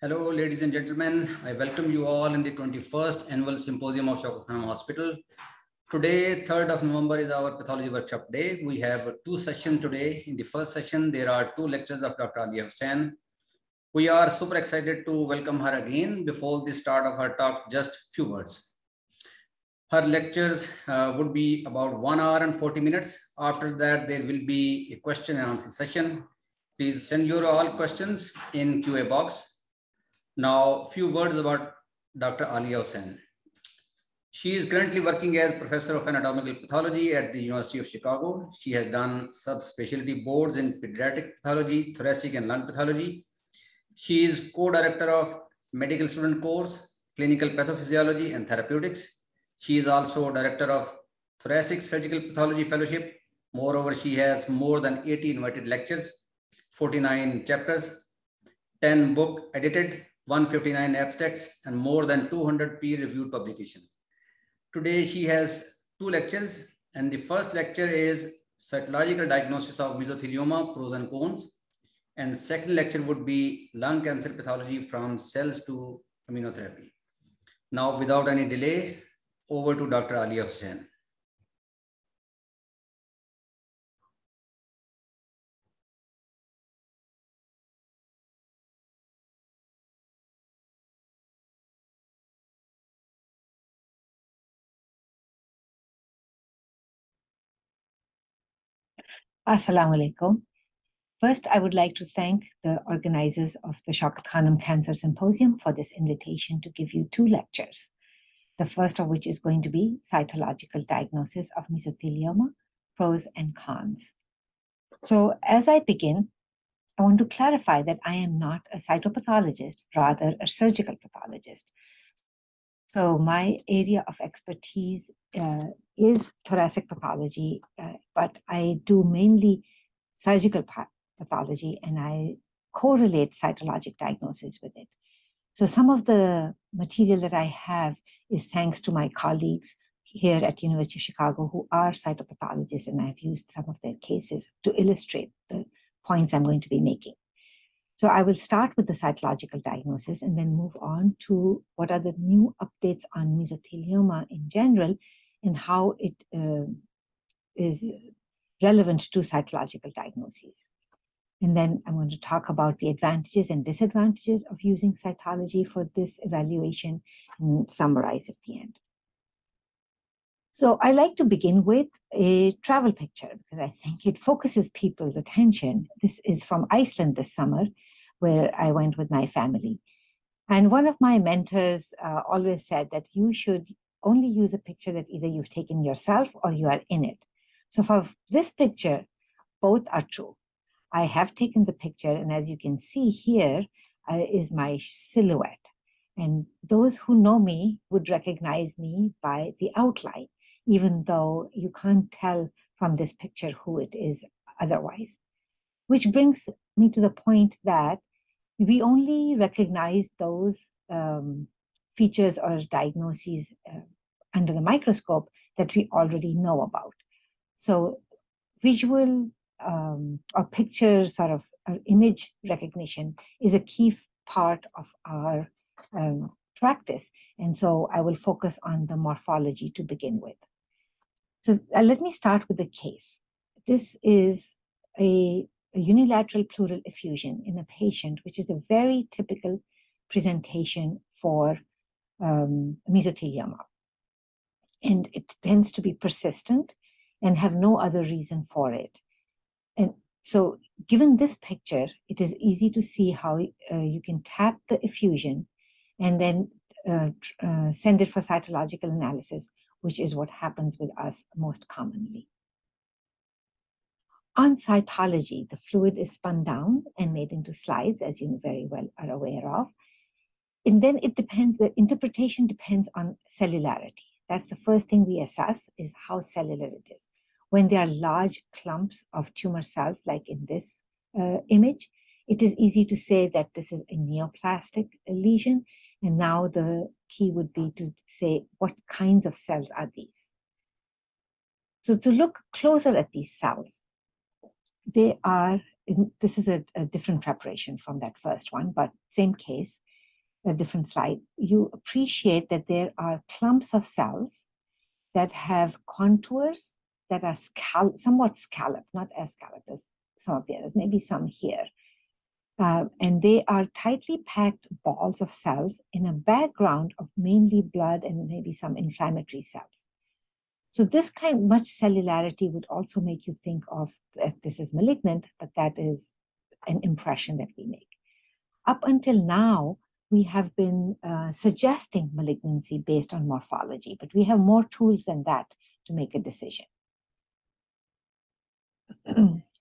Hello, ladies and gentlemen. I welcome you all in the 21st Annual Symposium of Shaukat Khanum Hospital. Today, 3rd of November is our pathology workshop day. We have two sessions today. In the first session, there are two lectures of Dr. Alia Hussain. We are super excited to welcome her again. Before the start of her talk, just few words. Her lectures would be about 1 hour and 40 minutes. After that, there will be a question and answer session. Please send your all questions in QA box. Now, few words about Dr. Alia Hussain. She is currently working as Professor of Anatomical Pathology at the University of Chicago. She has done subspecialty boards in pediatric pathology, thoracic and lung pathology. She is co-director of Medical Student Course, Clinical Pathophysiology and Therapeutics. She is also director of Thoracic Surgical Pathology Fellowship. Moreover, she has more than 80 invited lectures, 49 chapters, 10 books edited, 159 abstracts, and more than 200 peer-reviewed publications. Today, she has two lectures, and the first lecture is Cytological Diagnosis of Mesothelioma, Pros and Cons, and second lecture would be Lung Cancer Pathology from Cells to Immunotherapy. Now, without any delay, over to Dr. Alia Hussain. Assalamu alaikum. First, I would like to thank the organizers of the Shaukat Khanum Cancer Symposium for this invitation to give you two lectures. The first of which is going to be Cytological Diagnosis of Mesothelioma, Pros and Cons. So as I begin, I want to clarify that I am not a cytopathologist, rather a surgical pathologist. So my area of expertise is thoracic pathology, but I do mainly surgical pathology, and I correlate cytologic diagnosis with it. So some of the material that I have is thanks to my colleagues here at University of Chicago who are cytopathologists, and I've used some of their cases to illustrate the points I'm going to be making. So I will start with the cytological diagnosis and then move on to what are the new updates on mesothelioma in general and how it is relevant to cytological diagnoses. And then I'm going to talk about the advantages and disadvantages of using cytology for this evaluation and summarize at the end. So I like to begin with a travel picture because I think it focuses people's attention. This is from Iceland this summer, where I went with my family. And one of my mentors always said that you should only use a picture that either you've taken yourself or you are in it. So for this picture, both are true. I have taken the picture, and as you can see here is my silhouette. And those who know me would recognize me by the outline, even though you can't tell from this picture who it is otherwise. Which brings me to the point that we only recognize those features or diagnoses under the microscope that we already know about. So visual or picture sort of image recognition is a key part of our practice. And so I will focus on the morphology to begin with. So let me start with the case. This is a unilateral pleural effusion in a patient, which is a very typical presentation for mesothelioma. And it tends to be persistent and have no other reason for it. And so given this picture, it is easy to see how you can tap the effusion and then send it for cytological analysis, which is what happens with us most commonly. On cytology, the fluid is spun down and made into slides, as you very well are aware of. And then it depends, the interpretation depends on cellularity. That's the first thing we assess, is how cellular it is. When there are large clumps of tumor cells, like in this image, it is easy to say that this is a neoplastic lesion. And now the key would be to say, what kinds of cells are these? So to look closer at these cells, they are this is a different preparation from that first one, but same case, a different slide. You appreciate that there are clumps of cells that have contours that are somewhat scalloped, not as scalloped as some of the others, maybe some here. And they are tightly packed balls of cells in a background of mainly blood and maybe some inflammatory cells. So this much cellularity would also make you think of that this is malignant, but that is an impression that we make. Up until now, we have been suggesting malignancy based on morphology, but we have more tools than that to make a decision.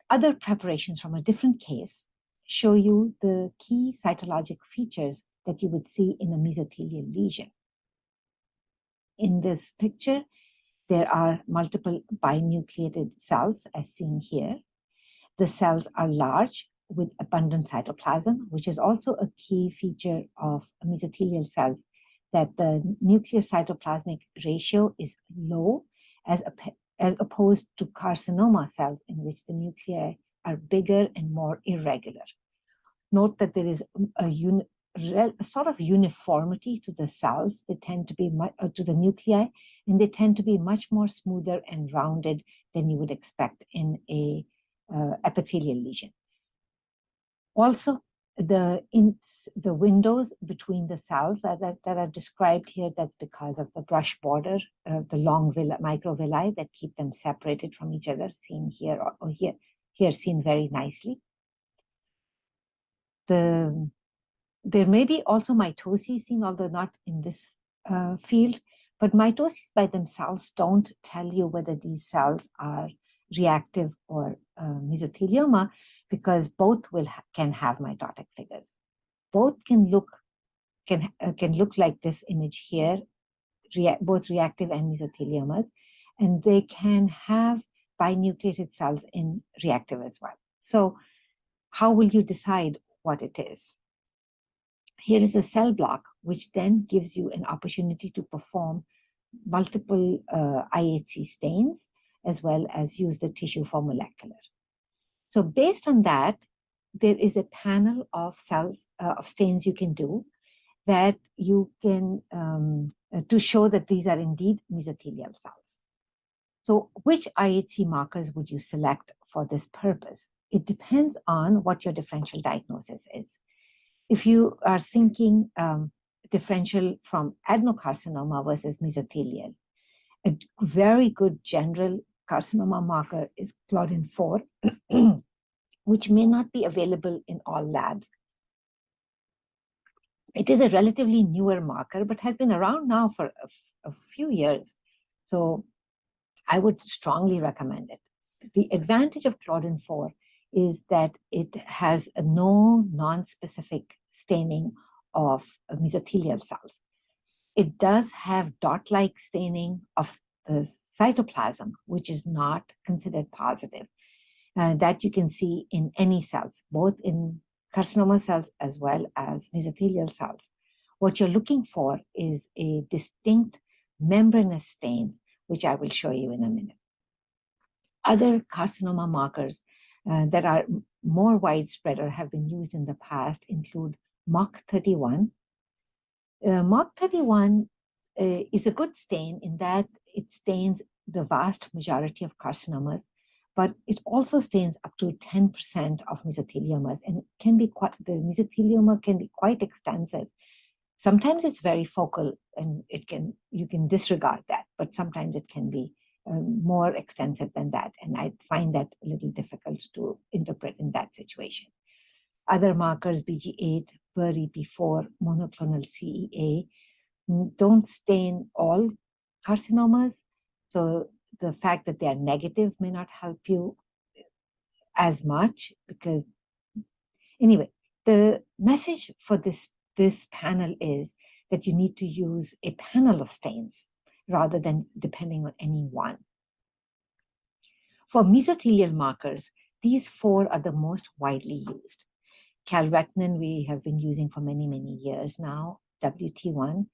Other preparations from a different case show you the key cytologic features that you would see in a mesothelial lesion. In this picture, there are multiple binucleated cells as seen here. The cells are large with abundant cytoplasm, which is also a key feature of mesothelial cells, that the nuclear cytoplasmic ratio is low as opposed to carcinoma cells in which the nuclei are bigger and more irregular. Note that there is a sort of uniformity to the cells. They tend to be to the nuclei, and they tend to be much more smoother and rounded than you would expect in a epithelial lesion. Also, the windows between the cells that are described here, that's because of the brush border, the long microvilli that keep them separated from each other, seen here or here seen very nicely. There may be also mitoses seen, although not in this field, but mitoses by themselves don't tell you whether these cells are reactive or mesothelioma, because both can have mitotic figures. Both can look like this image here, both reactive and mesotheliomas, and they can have binucleated cells in reactive as well. So how will you decide what it is? Here is a cell block, which then gives you an opportunity to perform multiple IHC stains, as well as use the tissue for molecular. So based on that, there is a panel of cells, of stains you can do that you can, to show that these are indeed mesothelial cells. So which IHC markers would you select for this purpose? It depends on what your differential diagnosis is. If you are thinking differential from adenocarcinoma versus mesothelial, a very good general carcinoma marker is Claudin-4, which may not be available in all labs. It is a relatively newer marker, but has been around now for a few years. So I would strongly recommend it. The advantage of Claudin-4 is that it has a no non-specific staining of mesothelial cells. It does have dot-like staining of the cytoplasm, which is not considered positive. That you can see in any cells, both in carcinoma cells as well as mesothelial cells. What you're looking for is a distinct membranous stain, which I will show you in a minute. Other carcinoma markers that are more widespread or have been used in the past include MOC31. MOC31 is a good stain in that it stains the vast majority of carcinomas, but it also stains up to 10% of mesotheliomas, and the mesothelioma can be quite extensive. Sometimes it's very focal, and you can disregard that, but sometimes it can be more extensive than that, and I find that a little difficult to interpret in that situation. Other markers, BG8, BERI-P4, monoclonal CEA, don't stain all carcinomas, so the fact that they are negative may not help you as much, because anyway, the message for this panel is that you need to use a panel of stains rather than depending on any one. For mesothelial markers, these 4 are the most widely used. Calretinin we have been using for many, many years now, WT1,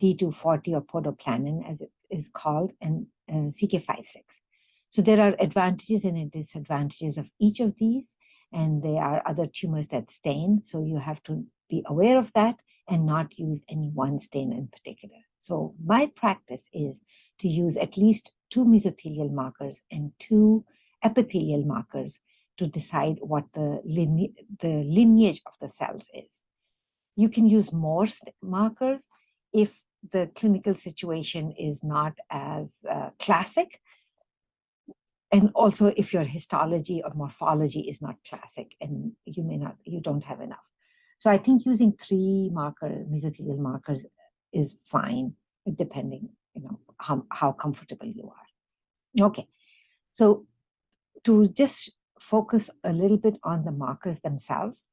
D240 or podoplanin as it is called, and CK56. So there are advantages and disadvantages of each of these, and there are other tumors that stain. So you have to be aware of that and not use any one stain in particular. So my practice is to use at least 2 mesothelial markers and 2 epithelial markers to decide what the lineage of the cells is. You can use more markers if the clinical situation is not as classic, and also if your histology or morphology is not classic and you don't have enough. So I think using 3 mesothelial markers is fine, depending, how comfortable you are. Okay, so to just focus a little bit on the markers themselves,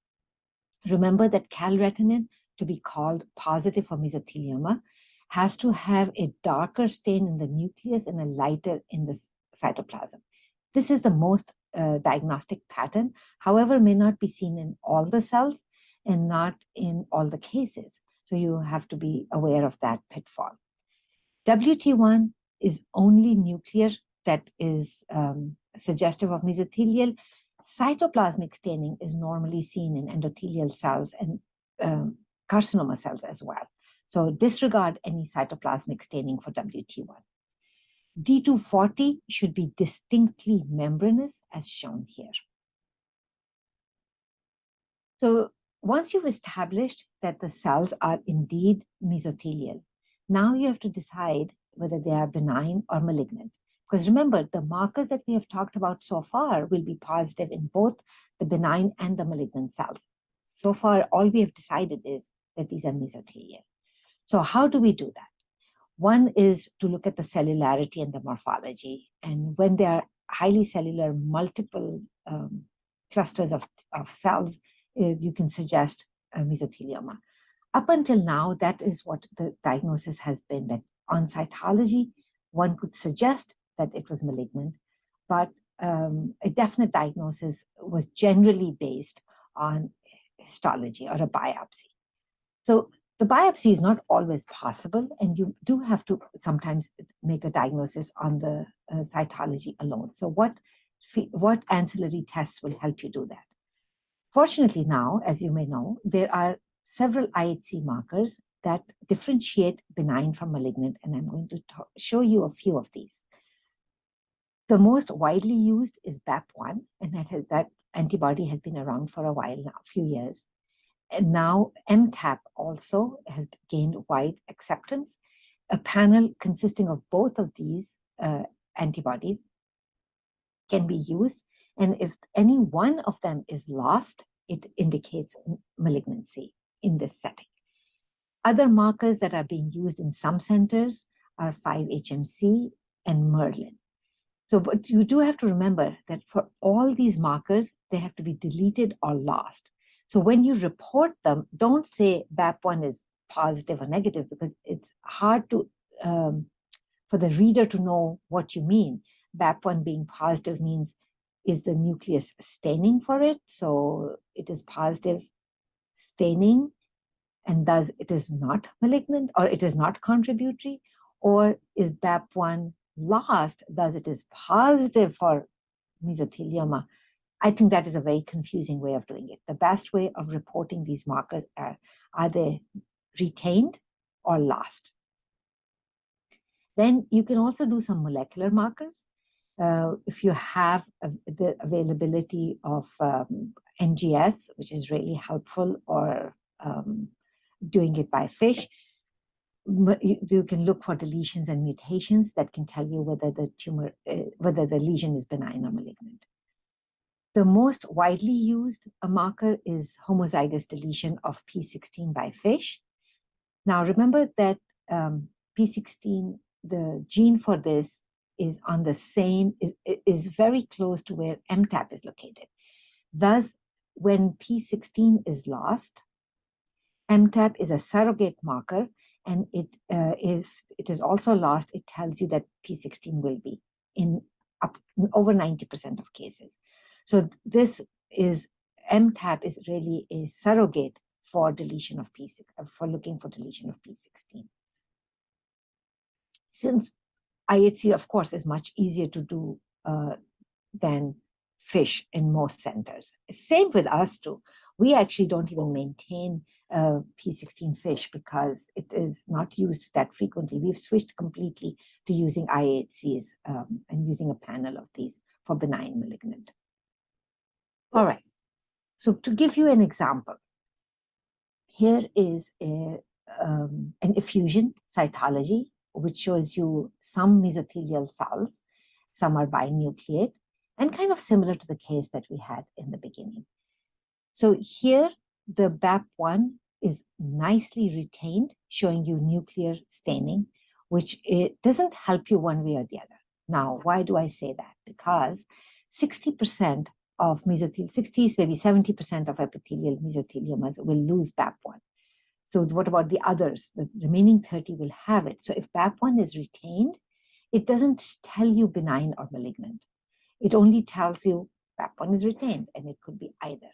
remember that calretinin, to be called positive for mesothelioma, has to have a darker stain in the nucleus and a lighter in the cytoplasm. This is the most diagnostic pattern, however, may not be seen in all the cells and not in all the cases. So you have to be aware of that pitfall. WT1 is only nuclear that is suggestive of mesothelial. Cytoplasmic staining is normally seen in endothelial cells and carcinoma cells as well. So disregard any cytoplasmic staining for WT1. D240 should be distinctly membranous, as shown here. So once you've established that the cells are indeed mesothelial, now you have to decide whether they are benign or malignant. Because remember, the markers that we have talked about so far will be positive in both the benign and the malignant cells. So far, all we have decided is that these are mesothelial. So how do we do that? One is to look at the cellularity and the morphology. And when there are highly cellular, multiple clusters of cells, you can suggest mesothelioma. Up until now, that is what the diagnosis has been, that on cytology, one could suggest that it was malignant, but a definite diagnosis was generally based on histology or a biopsy. So the biopsy is not always possible, and you do have to sometimes make a diagnosis on the cytology alone. So what ancillary tests will help you do that? Fortunately now, as you may know, there are several IHC markers that differentiate benign from malignant, and I'm going to show you a few of these. The most widely used is BAP1, and that antibody has been around for a while now, a few years. And now MTAP also has gained wide acceptance. A panel consisting of both of these antibodies can be used. And if any one of them is lost, it indicates malignancy in this setting. Other markers that are being used in some centers are 5-HMC and Merlin. So, but you do have to remember that for all these markers, they have to be deleted or lost. So when you report them, don't say BAP1 is positive or negative, because it's hard to for the reader to know what you mean. BAP1 being positive means, is the nucleus staining for it? So it is positive staining, and thus it is not malignant, or it is not contributory, or is BAP1 lost, thus it is positive for mesothelioma? I think that is a very confusing way of doing it. The best way of reporting these markers are they retained or lost? Then you can also do some molecular markers. If you have the availability of NGS, which is really helpful, or doing it by FISH, you can look for deletions and mutations that can tell you whether the lesion is benign or malignant. The most widely used marker is homozygous deletion of P16 by FISH. Now remember that P16, the gene for this, is on the same, is very close to where MTAP is located. Thus, when P16 is lost, MTAP is a surrogate marker, and if it is also lost, it tells you that P16 will be in over 90% of cases. So this is, MTAP is really a surrogate for deletion of for looking for deletion of P16. Since IHC, of course, is much easier to do than fish in most centers. Same with us too. We actually don't even maintain P16 fish because it is not used that frequently. We've switched completely to using IHCs and using a panel of these for benign malignant. All right. So to give you an example, here is an effusion cytology, which shows you some mesothelial cells, some are binucleate, and kind of similar to the case that we had in the beginning. So here, the BAP1 is nicely retained, showing you nuclear staining, which it doesn't help you one way or the other. Now, why do I say that? Because 60% of mesothelial, 60, maybe 70% of epithelial mesotheliomas will lose BAP1. So what about the others? The remaining 30 will have it. So if BAP1 is retained, it doesn't tell you benign or malignant. It only tells you BAP1 is retained, and it could be either.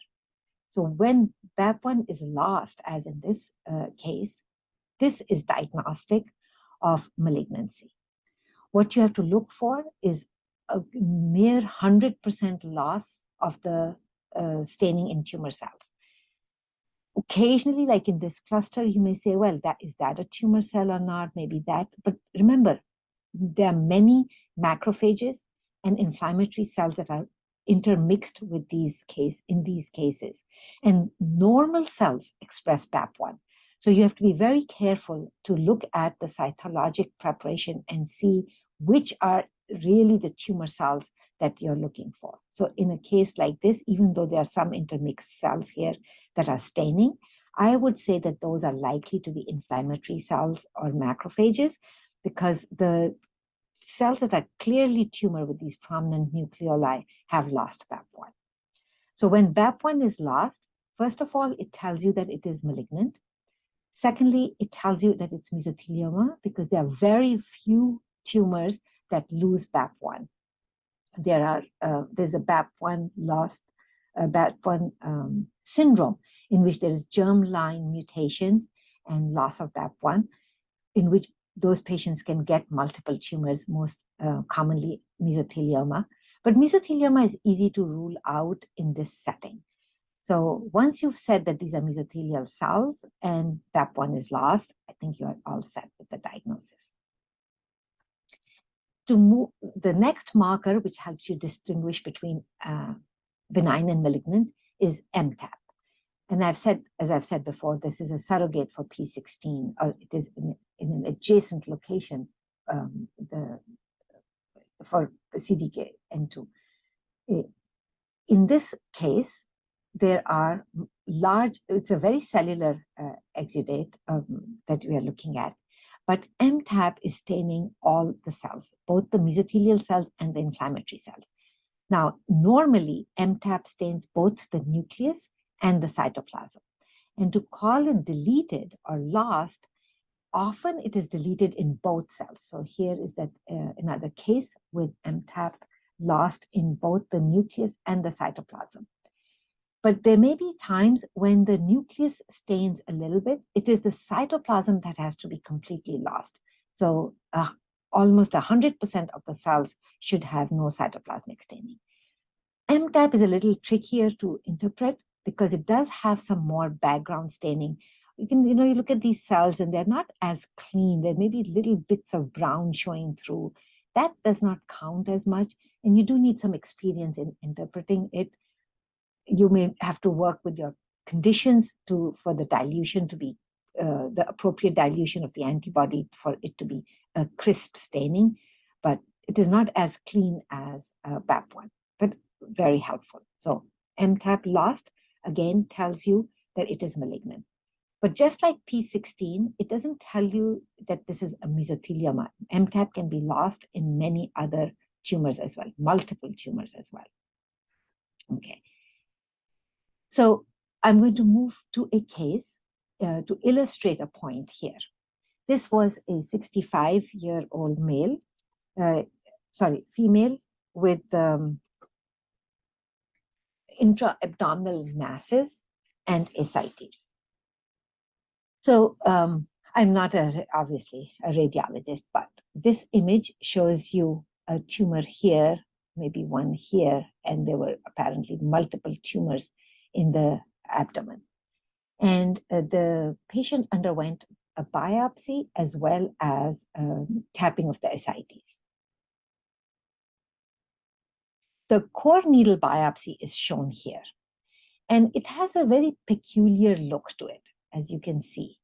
So when BAP1 is lost, as in this case, this is diagnostic of malignancy. What you have to look for is a near 100% loss of the staining in tumor cells. Occasionally, like in this cluster, you may say, well, is that a tumor cell or not? Maybe that. But remember, there are many macrophages and inflammatory cells that are intermixed with in these cases. And normal cells express BAP1. So you have to be very careful to look at the cytologic preparation and see which are really the tumor cells that you're looking for. So in a case like this, even though there are some intermixed cells here that are staining, I would say that those are likely to be inflammatory cells or macrophages, because the cells that are clearly tumor with these prominent nucleoli have lost BAP1. So when BAP1 is lost, first of all, it tells you that it is malignant. Secondly, it tells you that it's mesothelioma, because there are very few tumors that lose BAP1. There's a BAP1 lost, BAP1 syndrome, in which there is germline mutation and loss of BAP1, in which those patients can get multiple tumors, most commonly mesothelioma. But mesothelioma is easy to rule out in this setting. So once you've said that these are mesothelial cells and BAP1 is lost, I think you're all set with the diagnosis. To move, the next marker, which helps you distinguish between benign and malignant, is MTAP. And as I've said before, this is a surrogate for P16, or it is in an adjacent location for CDKN2. In this case, there are large, it's a very cellular exudate that we are looking at. But MTAP is staining all the cells, both the mesothelial cells and the inflammatory cells. Now, normally, MTAP stains both the nucleus and the cytoplasm. And to call it deleted or lost, often it is deleted in both cells. So here is that another case with MTAP lost in both the nucleus and the cytoplasm. But there may be times when the nucleus stains a little bit. It is the cytoplasm that has to be completely lost. So almost 100% of the cells should have no cytoplasmic staining. MTAP is a little trickier to interpret because it does have some more background staining. You look at these cells and they're not as clean. There may be little bits of brown showing through. That does not count as much, and you do need some experience in interpreting it. You may have to work with your conditions for the dilution to be the appropriate dilution of the antibody for it to be a crisp staining, but it is not as clean as BAP1, but very helpful. So MTAP lost, again, tells you that it is malignant. But just like P16, it doesn't tell you that this is a mesothelioma. MTAP can be lost in many other tumors as well, multiple tumors as well. Okay. So I'm going to move to a case to illustrate a point here. This was a 65-year-old female with intra-abdominal masses and ascites. So I'm not obviously a radiologist, but this image shows you a tumor here maybe one here, and there were apparently multiple tumors in the abdomen. And the patient underwent a biopsy as well as tapping of the ascites. The core needle biopsy is shown here, and it has a very peculiar look to it, as you can see.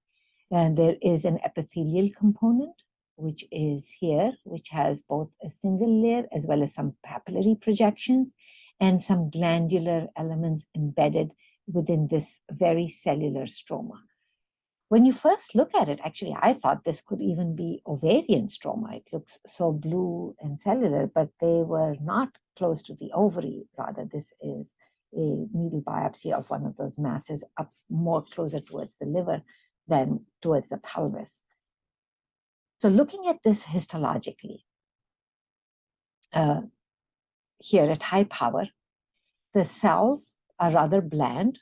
And there is an epithelial component, which is here, which has both a single layer as well as some papillary projections and some glandular elements embedded within this very cellular stroma. When you first look at it, actually, I thought this could even be ovarian stroma. It looks so blue and cellular, but they were not close to the ovary. Rather, this is a needle biopsy of one of those masses up more closer towards the liver than towards the pelvis. So looking at this histologically, here at high power, the cells are rather bland.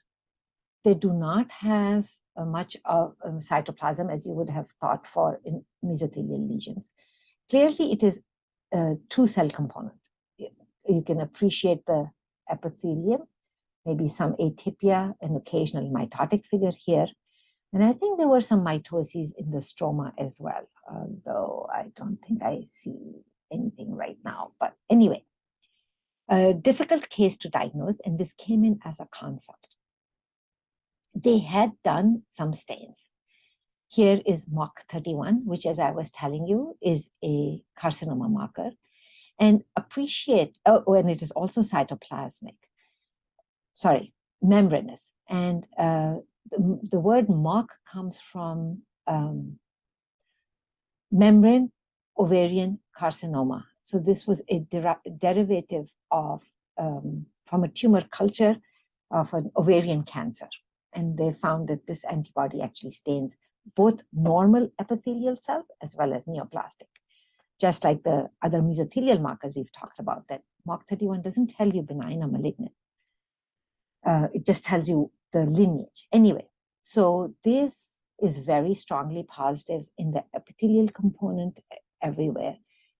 They do not have much of cytoplasm as you would have thought for in mesothelial lesions. Clearly, it is a two-cell component. You can appreciate the epithelium, maybe some atypia, an occasional mitotic figure here. And I think there were some mitoses in the stroma as well, though I don't think I see anything right now. But anyway, a difficult case to diagnose, and this came in as a concept. They had done some stains. Here is MOC31, which, as I was telling you, is a carcinoma marker. And appreciate, and it is also cytoplasmic, membranous. And the word MOC comes from membrane ovarian carcinoma. So this was a derivative of, from a tumor culture of an ovarian cancer. And they found that this antibody actually stains both normal epithelial cells as well as neoplastic. Just like the other mesothelial markers we've talked about, that MOC31 doesn't tell you benign or malignant. It just tells you the lineage. Anyway, so this is very strongly positive in the epithelial component everywhere.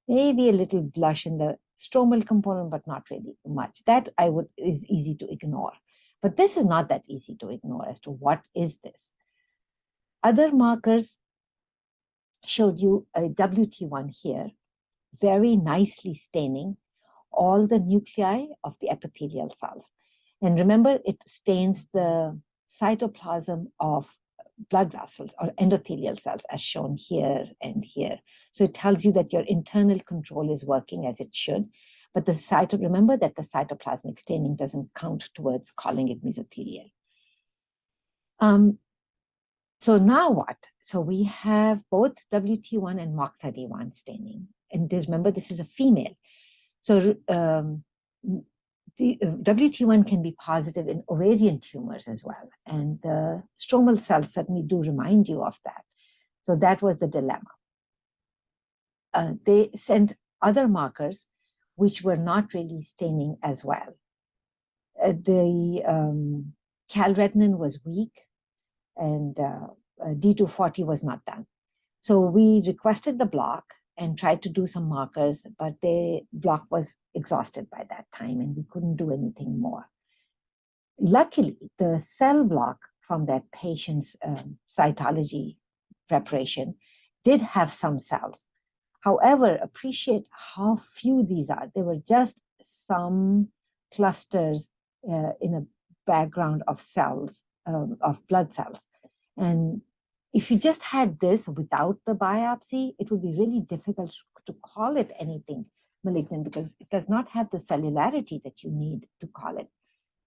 Maybe a little blush in the stromal component, but not really much. That is easy to ignore. But this is not that easy to ignore as to what is this. Other markers showed you a WT1 here, very nicely staining all the nuclei of the epithelial cells. And remember, it stains the cytoplasm of blood vessels or endothelial cells, as shown here and here. So it tells you that your internal control is working as it should. But remember that the cytoplasmic staining doesn't count towards calling it mesothelial. So now what? So we have both WT1 and MOC31 staining. And remember, this is a female. So the WT1 can be positive in ovarian tumors as well. And the stromal cells certainly do remind you of that. So that was the dilemma. They sent other markers which were not really staining as well. The calretinin was weak, and D240 was not done. So we requested the block and tried to do some markers, but the block was exhausted by that time and we couldn't do anything more. Luckily, the cell block from that patient's cytology preparation did have some cells. However, appreciate how few these are. There were just some clusters in a background of cells, of blood cells. And if you just had this without the biopsy, it would be really difficult to call it anything malignant because it does not have the cellularity that you need to call it.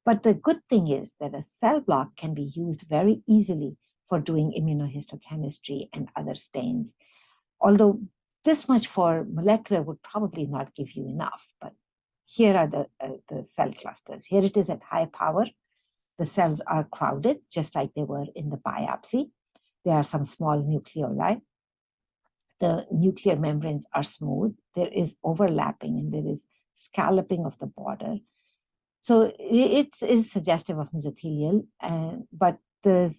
But the good thing is that a cell block can be used very easily for doing immunohistochemistry and other stains. Although this much for molecular would probably not give you enough, but here are the cell clusters. Here it is at high power. The cells are crowded, just like they were in the biopsy. There are some small nucleoli. The nuclear membranes are smooth. There is overlapping and there is scalloping of the border. So it is suggestive of mesothelial, but the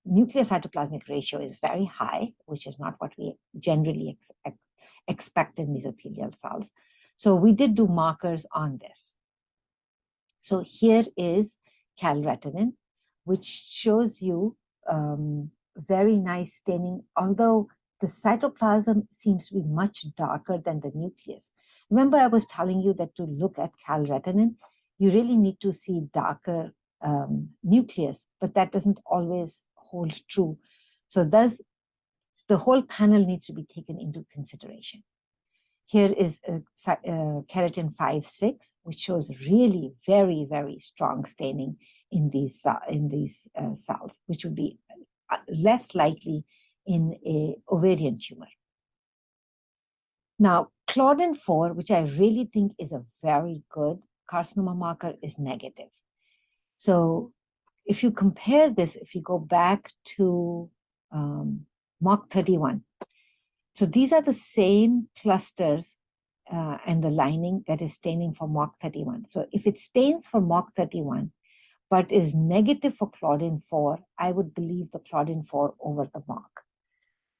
nuclear cytoplasmic ratio is very high, which is not what we generally expect in mesothelial cells. So we did do markers on this. So here is calretinine, which shows you very nice staining, although the cytoplasm seems to be much darker than the nucleus. Remember, I was telling you that to look at calretinine, you really need to see darker nucleus, but that doesn't always hold true. So thus, the whole panel needs to be taken into consideration. Here is keratin 5-6, which shows really very, very strong staining in these cells, which would be less likely in a ovarian tumor. Now, claudin 4, which I really think is a very good carcinoma marker, is negative. So if you compare this, if you go back to MOC31, so these are the same clusters and the lining that is staining for MOC31. So if it stains for MOC31, but is negative for claudin 4, I would believe the claudin 4 over the MOC.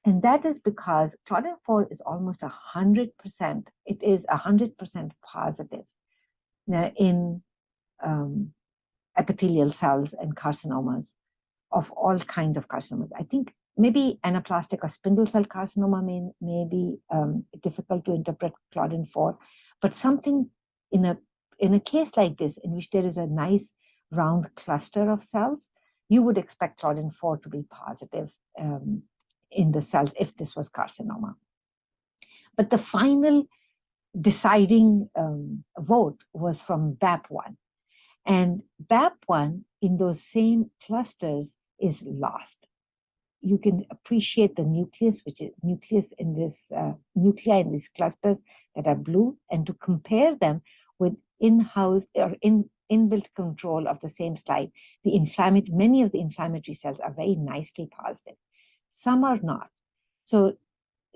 And that is because claudin 4 is almost 100%. It is 100% positive in epithelial cells and carcinomas of all kinds of carcinomas. I think maybe anaplastic or spindle cell carcinoma may be difficult to interpret claudin 4, but something in a case like this, in which there is a nice round cluster of cells, you would expect claudin 4 to be positive in the cells if this was carcinoma. But the final deciding vote was from BAP1. And BAP1 in those same clusters is lost. You can appreciate the nucleus, which is nucleus in this nuclei in these clusters that are blue, and to compare them with in-house or inbuilt control of the same slide, many of the inflammatory cells are very nicely positive. Some are not. So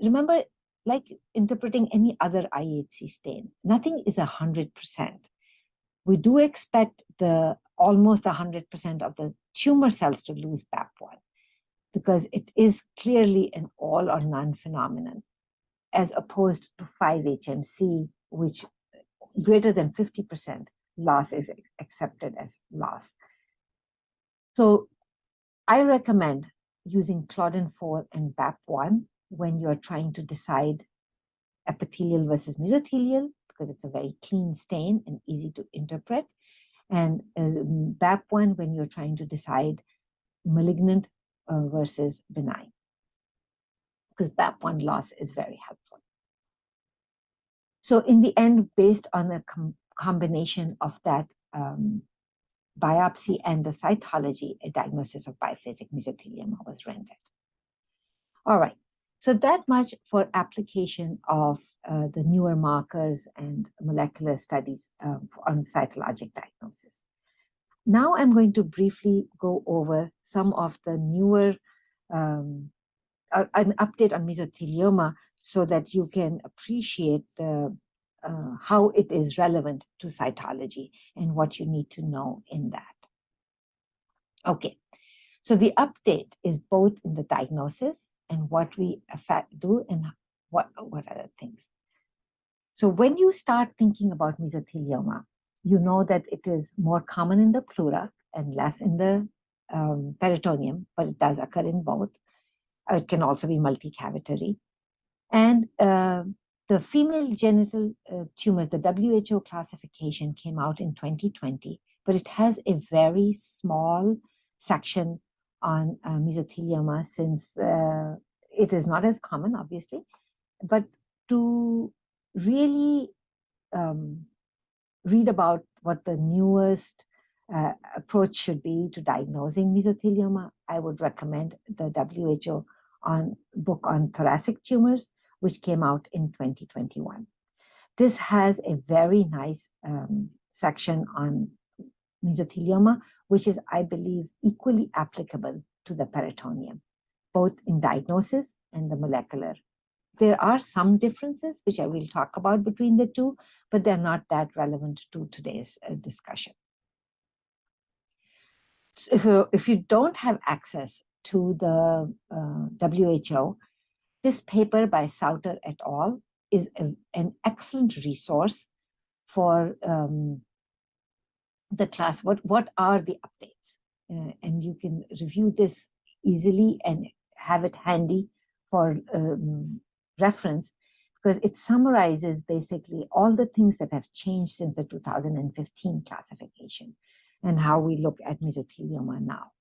remember, like interpreting any other IHC stain, nothing is 100%. We do expect the almost 100% of the tumor cells to lose BAP1 because it is clearly an all or none phenomenon, as opposed to 5-HMC, which greater than 50% loss is accepted as loss. So I recommend using claudin 4 and BAP1 when you're trying to decide epithelial versus mesothelial, because it's a very clean stain and easy to interpret, and BAP1 when you're trying to decide malignant versus benign, because BAP1 loss is very helpful. So in the end, based on a combination of that biopsy and the cytology, a diagnosis of biphasic mesothelioma was rendered. All right, so that much for application of the newer markers and molecular studies on cytologic diagnosis. Now I'm going to briefly go over some of the newer, an update on mesothelioma so that you can appreciate how it is relevant to cytology and what you need to know in that. Okay, so the update is both in the diagnosis and what we do and what other things. So when you start thinking about mesothelioma, you know that it is more common in the pleura and less in the peritoneum, but it does occur in both. It can also be multicavitary. And the female genital tumors, the WHO classification came out in 2020, but it has a very small section on mesothelioma since it is not as common, obviously. But to really read about what the newest approach should be to diagnosing mesothelioma, I would recommend the WHO book on thoracic tumors, which came out in 2021. This has a very nice section on mesothelioma, which is, I believe, equally applicable to the peritoneum, both in diagnosis and the molecular. There are some differences, which I will talk about between the two, but they're not that relevant to today's discussion. If you don't have access to the WHO, this paper by Sauter et al. is an excellent resource for the class. What are the updates? And you can review this easily and have it handy for reference, because it summarizes basically all the things that have changed since the 2015 classification and how we look at mesothelioma now.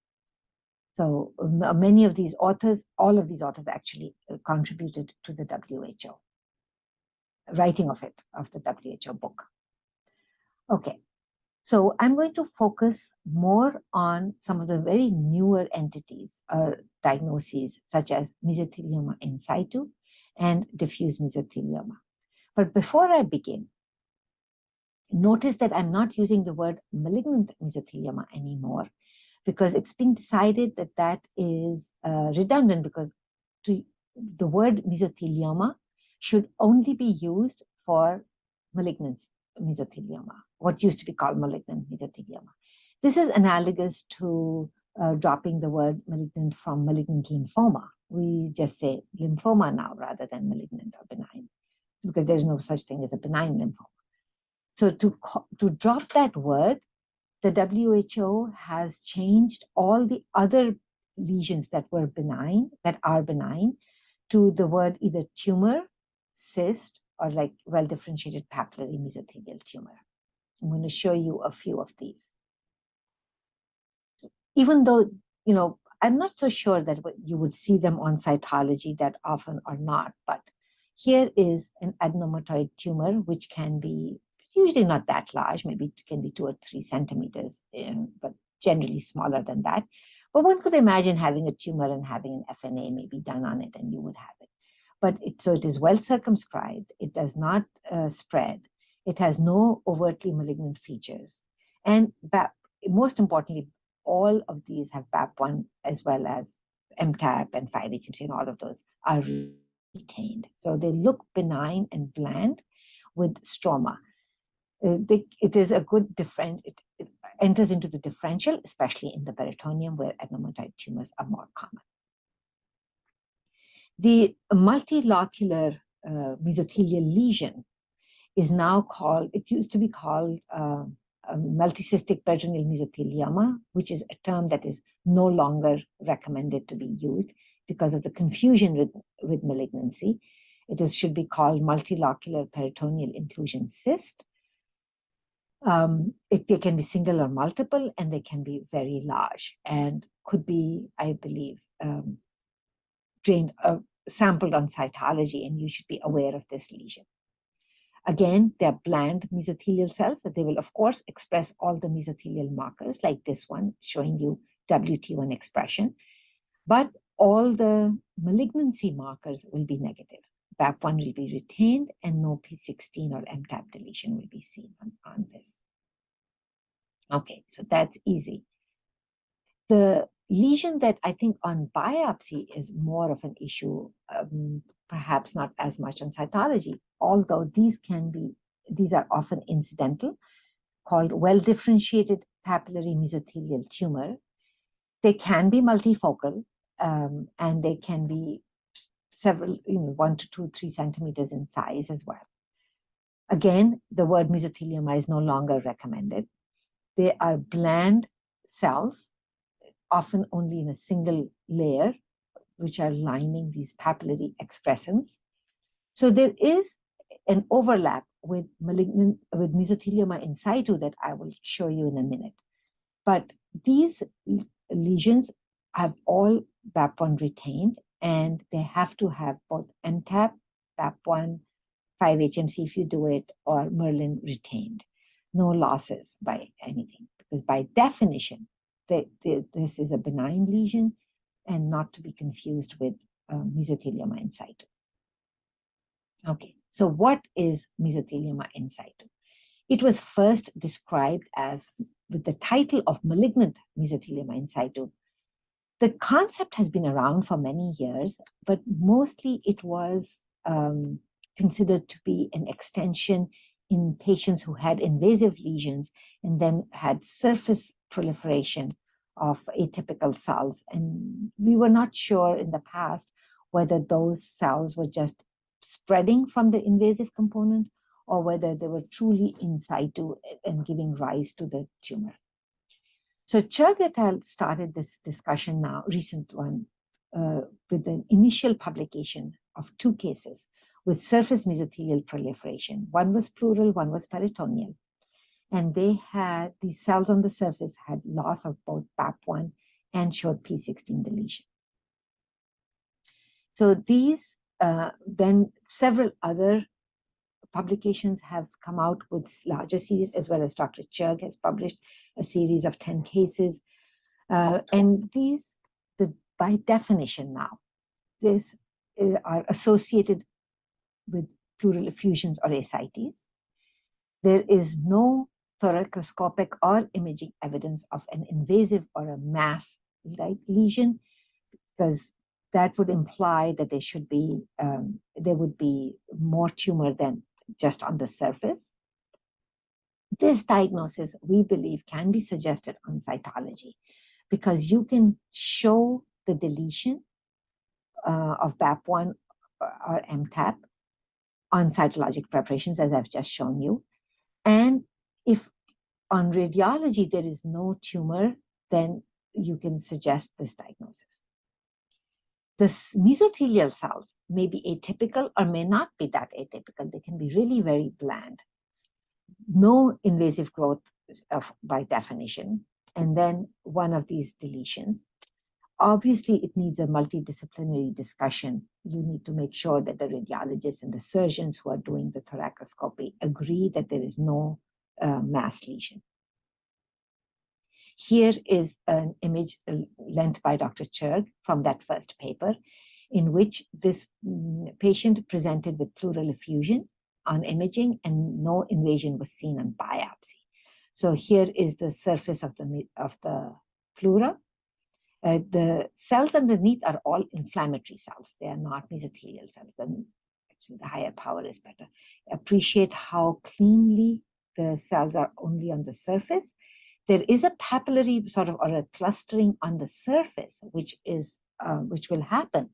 So many of these authors, all of these authors actually contributed to the WHO, writing of the WHO book. Okay, so I'm going to focus more on some of the very newer entities or diagnoses, such as mesothelioma in situ and diffuse mesothelioma. But before I begin, notice that I'm not using the word malignant mesothelioma anymore, because it's been decided that that is redundant, because the word mesothelioma should only be used for malignant mesothelioma, what used to be called malignant mesothelioma. This is analogous to dropping the word malignant from malignant lymphoma. We just say lymphoma now rather than malignant or benign, because there's no such thing as a benign lymphoma. So to drop that word, the WHO has changed all the other lesions that are benign, to the word either tumor, cyst, or like well-differentiated papillary mesothelial tumor. I'm going to show you a few of these. Even though, I'm not so sure that you would see them on cytology that often or not, but here is an adenomatoid tumor, which can be usually not that large, maybe it can be 2 or 3 centimeters, but generally smaller than that. But one could imagine having a tumor and having an FNA maybe done on it, and you would have it. But so it is well circumscribed. It does not spread. It has no overtly malignant features. And most importantly, all of these have BAP1 as well as MTAP and 5-HMC, and all of those are retained. So they look benign and bland with stroma. It is a good it enters into the differential, especially in the peritoneum, where adenomatoid tumors are more common. The multilocular mesothelial lesion is now called, it used to be called multicystic peritoneal mesothelioma, which is a term that is no longer recommended to be used because of the confusion with malignancy. It should be called multilocular peritoneal inclusion cyst. They can be single or multiple, and they can be very large and could be, I believe, sampled on cytology, and you should be aware of this lesion. Again, they're bland mesothelial cells that they will, of course, express all the mesothelial markers, like this one showing you WT1 expression, but all the malignancy markers will be negative. BAP1 will be retained, and no P16 or MTAP deletion will be seen on this. Okay, so that's easy. The lesion that I think on biopsy is more of an issue, perhaps not as much on cytology, although these are often incidental, called well-differentiated papillary mesothelial tumor. They can be multifocal, and they can be several, 1 to 2, 3 centimeters in size as well. Again, the word mesothelioma is no longer recommended. They are bland cells, often only in a single layer, which are lining these papillary excrescence. So there is an overlap with mesothelioma in situ that I will show you in a minute. But these lesions have all BAP1 retained, and they have to have both MTAP, BAP1, 5-HMC if you do it, or Merlin retained. No losses by anything, because by definition, this is a benign lesion and not to be confused with mesothelioma in situ. Okay, so what is mesothelioma in situ? It was first described as with the title of malignant mesothelioma in situ. The concept has been around for many years, but mostly it was considered to be an extension in patients who had invasive lesions and then had surface proliferation of atypical cells. And we were not sure in the past whether those cells were just spreading from the invasive component or whether they were truly in situ and giving rise to the tumor. So Churg et al. Started this discussion now, recent one, with an initial publication of 2 cases with surface mesothelial proliferation. One was pleural, one was peritoneal. And they had, these cells on the surface had loss of both PAP1 and showed P16 deletion. So these, then several other publications have come out with larger series, as well as Dr. Churg has published a series of 10 cases. And these, by definition now, these are associated with pleural effusions or ascites. There is no thoracoscopic or imaging evidence of an invasive or a mass-like lesion, because that would imply that there would be more tumor than just on the surface. This diagnosis, we believe, can be suggested on cytology because you can show the deletion of BAP1 or MTAP on cytologic preparations, as I've just shown you. And if on radiology there is no tumor, then you can suggest this diagnosis. The mesothelial cells may be atypical or may not be that atypical. They can be really very bland. No invasive growth by definition, and then one of these deletions. Obviously, it needs a multidisciplinary discussion. You need to make sure that the radiologists and the surgeons who are doing the thoracoscopy agree that there is no mass lesion. Here is an image lent by Dr. Churg from that first paper, in which this patient presented with pleural effusion on imaging and no invasion was seen on biopsy. So here is the surface of the pleura. The cells underneath are all inflammatory cells. They are not mesothelial cells. Actually, the higher power is better. Appreciate how cleanly the cells are only on the surface. There is a papillary sort of or a clustering on the surface, which will happen.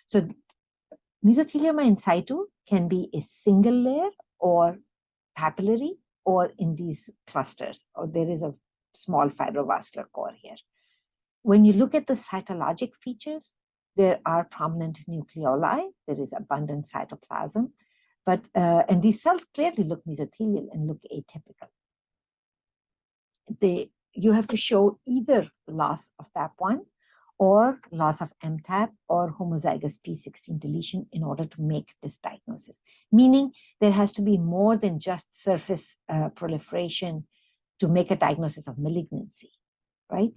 So mesothelioma in situ can be a single layer or papillary or in these clusters, or there is a small fibrovascular core here. When you look at the cytologic features, there are prominent nucleoli, there is abundant cytoplasm, but and these cells clearly look mesothelial and look atypical. You have to show either loss of PAP1 or loss of MTAP or homozygous P16 deletion in order to make this diagnosis. Meaning there has to be more than just surface proliferation to make a diagnosis of malignancy, right?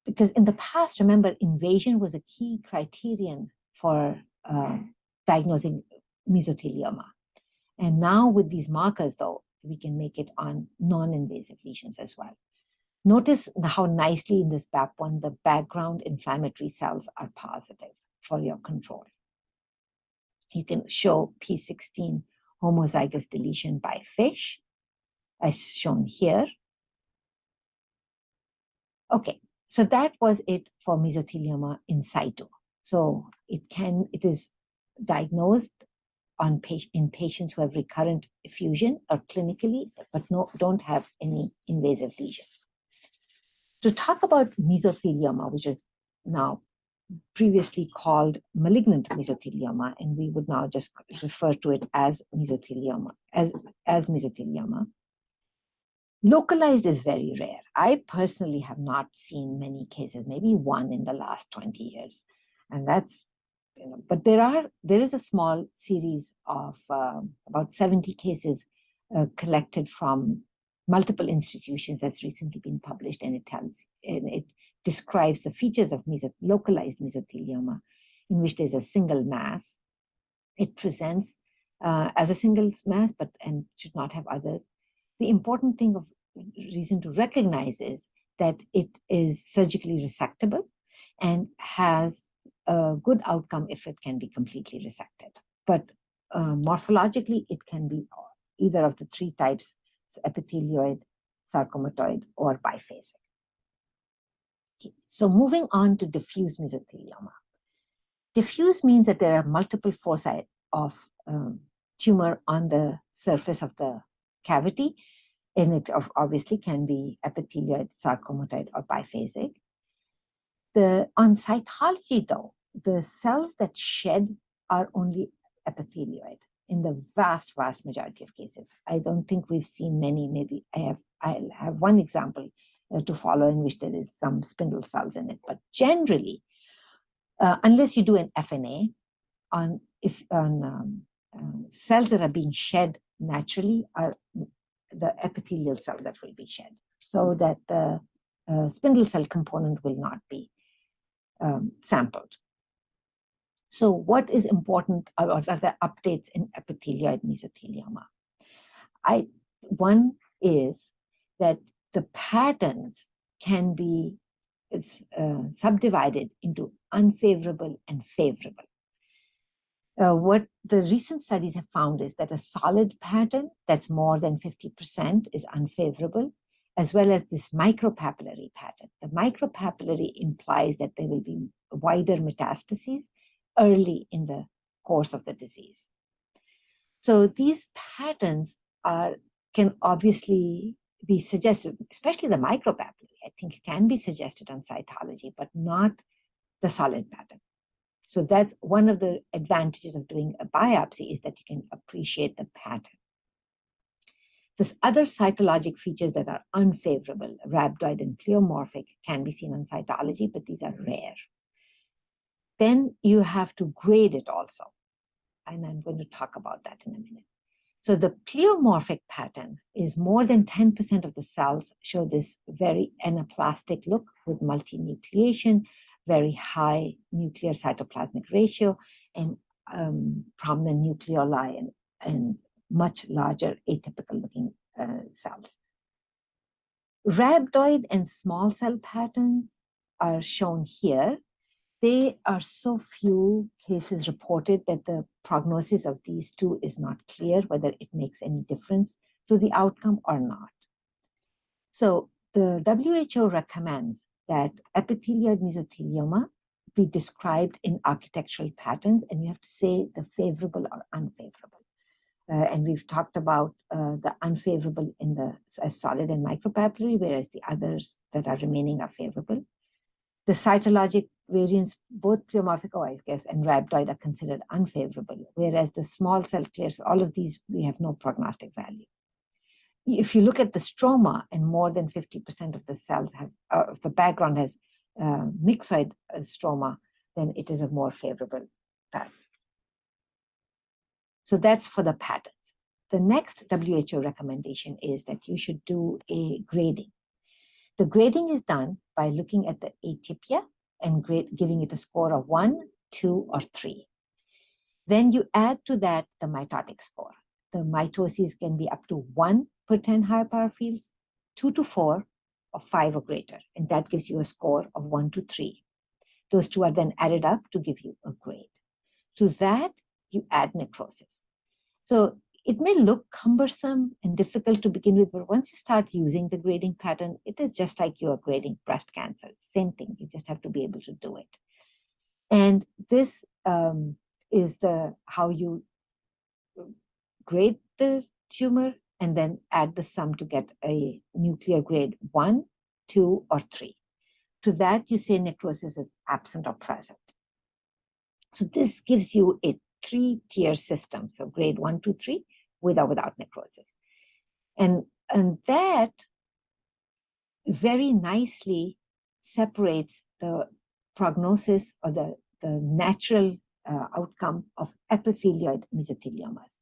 Because in the past, remember, invasion was a key criterion for diagnosing mesothelioma. And now with these markers, though, we can make it on non-invasive lesions as well. Notice how nicely in this BAP1, the background inflammatory cells are positive for your control. You can show P16 homozygous deletion by FISH, as shown here. Okay, so that was it for mesothelioma in situ. So it is diagnosed in patients who have recurrent effusion or clinically, but don't have any invasive lesion. To talk about mesothelioma, which is now previously called malignant mesothelioma, and we would now just refer to it as mesothelioma, as mesothelioma. Localized is very rare. I personally have not seen many cases, maybe one in the last 20 years. And that's, but there is a small series of about 70 cases collected from multiple institutions that's recently been published, and it describes the features of localized mesothelioma, in which there's a single mass. It presents as a single mass, and should not have others. The important reason to recognize is that it is surgically resectable and has a good outcome if it can be completely resected. But morphologically, it can be either of the 3 types: epithelioid, sarcomatoid, or biphasic. Okay. So moving on to diffuse mesothelioma. Diffuse means that there are multiple foci of tumor on the surface of the cavity, and it obviously can be epithelioid, sarcomatoid, or biphasic. On cytology, though, the cells that shed are only epithelioid in the vast majority of cases. I don't think we've seen many. Maybe I'll have one example to follow in which there is some spindle cells in it. But generally, unless you do an FNA on cells that are being shed naturally, are the epithelial cells that will be shed, so that the spindle cell component will not be sampled. So what is important are the updates in epithelioid mesothelioma? One is that the patterns can be subdivided into unfavorable and favorable. What the recent studies have found is that a solid pattern that's more than 50% is unfavorable, as well as this micropapillary pattern. The micropapillary implies that there will be wider metastases early in the course of the disease. So these patterns can obviously be suggested, especially the micropapillary, I think can be suggested on cytology, but not the solid pattern. So that's one of the advantages of doing a biopsy, is that you can appreciate the pattern. There's other cytologic features that are unfavorable, rhabdoid and pleomorphic, can be seen on cytology, but these are rare. Then you have to grade it also, and I'm going to talk about that in a minute. So the pleomorphic pattern is more than 10% of the cells show this very anaplastic look with multinucleation, very high nuclear cytoplasmic ratio, and prominent nucleoli and much larger atypical looking cells. Rhabdoid and small cell patterns are shown here. They are so few cases reported that the prognosis of these two is not clear, whether it makes any difference to the outcome or not. So the WHO recommends that epithelioid mesothelioma be described in architectural patterns, and you have to say the favorable or unfavorable. And we've talked about the unfavorable in the solid and micropapillary, whereas the others that are remaining are favorable. The cytologic variants, both pleomorphic, I guess, and rhabdoid are considered unfavorable, whereas the small cell clears, all of these, we have no prognostic value. If you look at the stroma, and more than 50% of the cells have, the background has myxoid stroma, then it is a more favorable pattern. So that's for the patterns. The next WHO recommendation is that you should do a grading. The grading is done by looking at the atypia and giving it a score of 1, 2, or 3. Then you add to that the mitotic score. The mitoses can be up to 1 per 10 higher power fields, 2 to 4, or 5 or greater. And that gives you a score of 1 to 3. Those two are then added up to give you a grade. To that, you add necrosis. So it may look cumbersome and difficult to begin with, but once you start using the grading pattern, it is just like you are grading breast cancer. Same thing, you just have to be able to do it. And this is how you grade the tumor and then add the sum to get a nuclear grade 1, 2, or 3. To that, you say necrosis is absent or present. So this gives you a 3-tier system. So grade 1, 2, 3, with or without necrosis. And that very nicely separates the prognosis or the natural outcome of epithelioid mesotheliomas.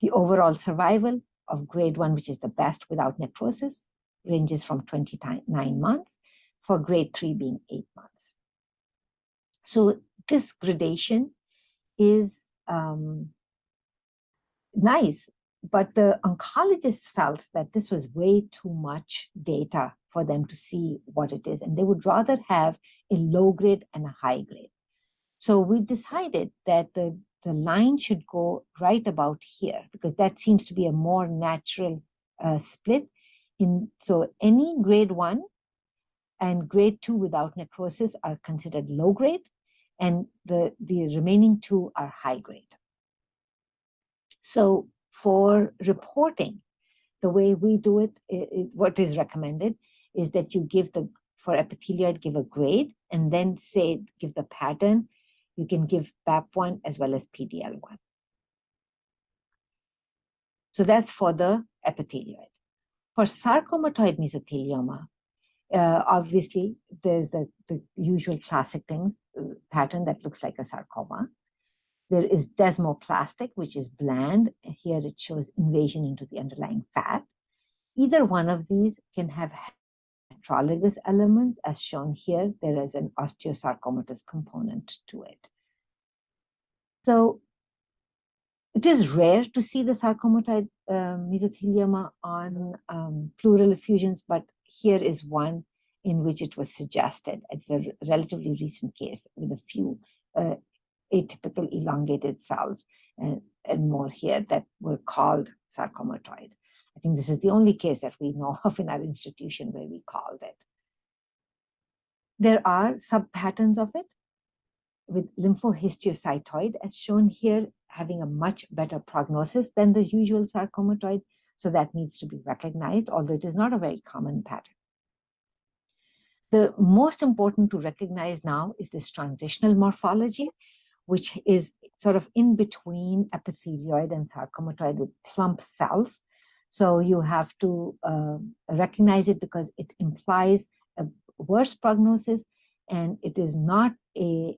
The overall survival of grade 1, which is the best without necrosis, ranges from 29 months, for grade 3 being 8 months. So this gradation is nice, but the oncologists felt that this was way too much data for them to see what it is, and they would rather have a low grade and a high grade. So we decided that the line should go right about here, because that seems to be a more natural split. So any grade 1 and grade 2 without necrosis are considered low grade, and the remaining 2 are high grade. So for reporting, the way we do it, what is recommended is that you give for epithelioid, give a grade, and then say, give the pattern. You can give BAP1 as well as PDL1. So that's for the epithelioid. For sarcomatoid mesothelioma, obviously, there's the usual classic things, pattern that looks like a sarcoma. There is desmoplastic, which is bland. Here it shows invasion into the underlying fat. Either one of these can have heterologous elements, as shown here. There is an osteosarcomatous component to it. So it is rare to see the sarcomatoid mesothelioma on pleural effusions, but here is one in which it was suggested. It's a relatively recent case with a few atypical elongated cells and more here that were called sarcomatoid. I think this is the only case that we know of in our institution where we called it. There are subpatterns of it with lymphohistiocytoid, as shown here, having a much better prognosis than the usual sarcomatoid. So that needs to be recognized, although it is not a very common pattern. The most important to recognize now is this transitional morphology, which is sort of in between epithelioid and sarcomatoid with plump cells. So you have to recognize it because it implies a worse prognosis, and it is not a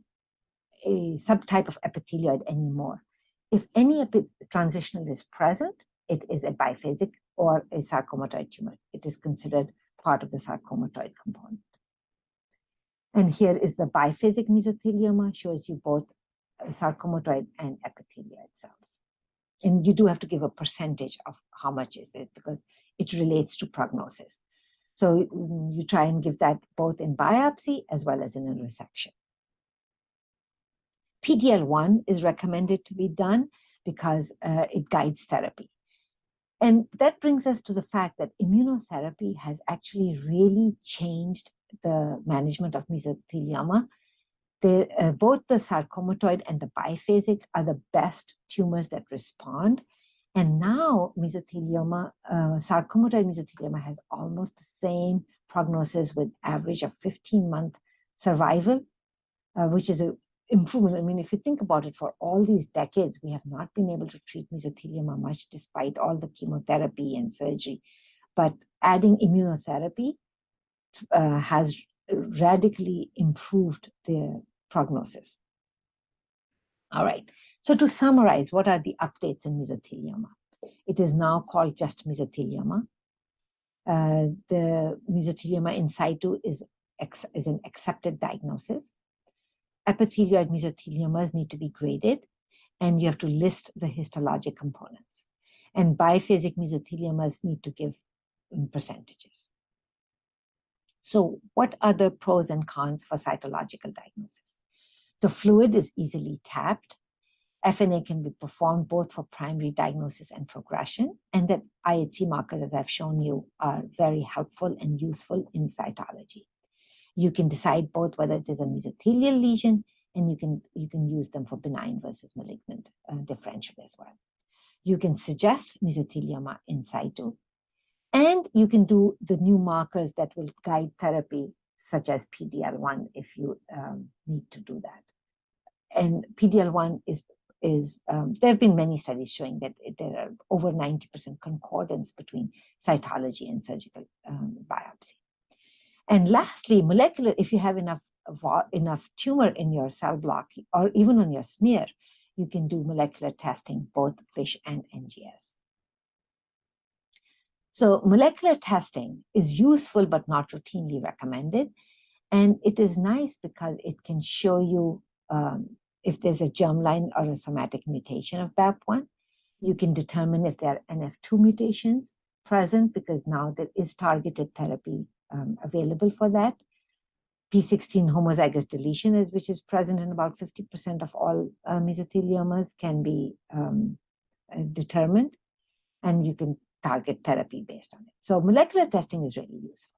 subtype of epithelioid anymore. If any transitional is present, it is a biphasic or a sarcomatoid tumor. It is considered part of the sarcomatoid component. And here is the biphasic mesothelioma, shows you both sarcomatoid and epithelioid cells. And you do have to give a percentage of how much is it, because it relates to prognosis. So you try and give that both in biopsy as well as in a resection. PDL1 is recommended to be done because it guides therapy. And that brings us to the fact that immunotherapy has actually really changed the management of mesothelioma. Both the sarcomatoid and the biphasic are the best tumors that respond. And now mesothelioma, sarcomatoid mesothelioma has almost the same prognosis with average of 15-month survival, which is an improvement. I mean, if you think about it, for all these decades, we have not been able to treat mesothelioma much despite all the chemotherapy and surgery. But adding immunotherapy has radically improved the prognosis. All right. So to summarize, what are the updates in mesothelioma? It is now called just mesothelioma. The mesothelioma in situ is an accepted diagnosis. Epithelioid mesotheliomas need to be graded, and you have to list the histologic components. And biphasic mesotheliomas need to give percentages. So what are the pros and cons for cytological diagnosis? The fluid is easily tapped. FNA can be performed both for primary diagnosis and progression, and that IHC markers, as I've shown you, are very helpful and useful in cytology. You can decide both whether it is a mesothelial lesion, and you can use them for benign versus malignant differential as well. You can suggest mesothelioma in situ, and you can do the new markers that will guide therapy, such as PDL1, if you need to do that. And PDL1 there have been many studies showing that there are over 90% concordance between cytology and surgical biopsy. And lastly, molecular, if you have enough tumor in your cell block or even on your smear, you can do molecular testing, both FISH and NGS. So molecular testing is useful but not routinely recommended. And it is nice because it can show you if there's a germline or a somatic mutation of BAP1. You can determine if there are NF2 mutations present, because now there is targeted therapy available for that. P16 homozygous deletion, which is present in about 50% of all mesotheliomas, can be determined, and you can target therapy based on it. So molecular testing is really useful.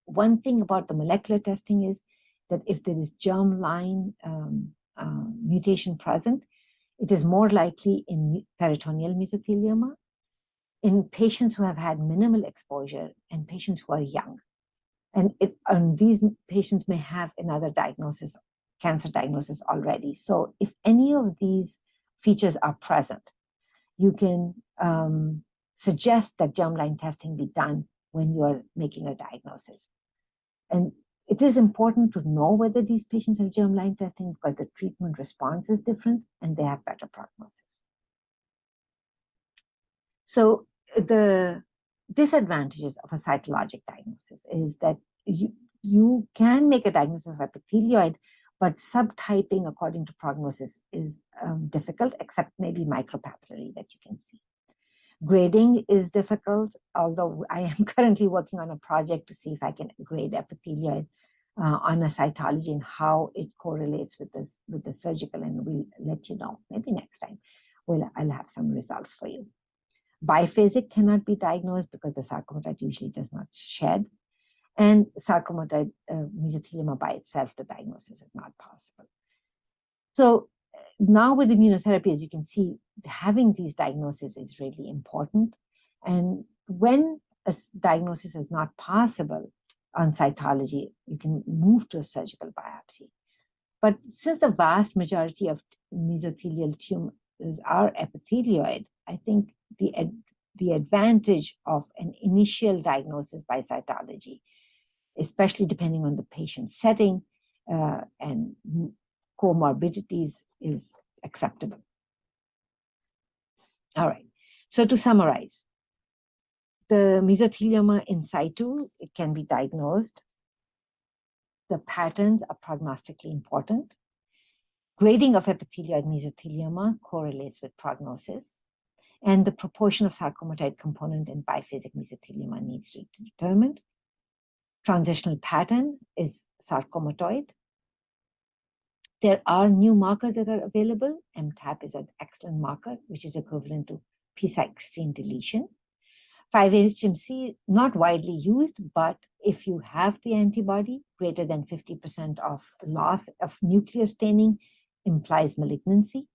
One thing about the molecular testing is that if there is germline mutation present, It is more likely in peritoneal mesothelioma, in patients who have had minimal exposure, and patients who are young. And these patients may have another diagnosis, cancer diagnosis already. So if any of these features are present, you can suggest that germline testing be done when you are making a diagnosis. And it is important to know whether these patients have germline testing because the treatment response is different and they have better prognosis. So the disadvantages of a cytologic diagnosis is that you can make a diagnosis of epithelioid, but subtyping according to prognosis is difficult, except maybe micropapillary that you can see. Grading is difficult, although I am currently working on a project to see if I can grade epithelioid on a cytology and how it correlates with the surgical, and we'll let you know. Maybe next time I'll have some results for you. Biphasic cannot be diagnosed because the sarcomatoid usually does not shed. And sarcomatoid mesothelioma by itself, the diagnosis is not possible. So now with immunotherapy, as you can see, having these diagnoses is really important. And when a diagnosis is not possible on cytology, you can move to a surgical biopsy. But since the vast majority of mesothelial tumors are epithelioid, I think the advantage of an initial diagnosis by cytology, especially depending on the patient setting and comorbidities, is acceptable. All right, so to summarize, the mesothelioma in situ, it can be diagnosed. The patterns are prognostically important. Grading of epithelioid mesothelioma correlates with prognosis, and the proportion of sarcomatoid component in biphasic mesothelioma needs to be determined. Transitional pattern is sarcomatoid. There are new markers that are available. MTAP is an excellent marker, which is equivalent to p16 deletion. 5-HMC, not widely used, but if you have the antibody, greater than 50% of loss of nuclear staining implies malignancy.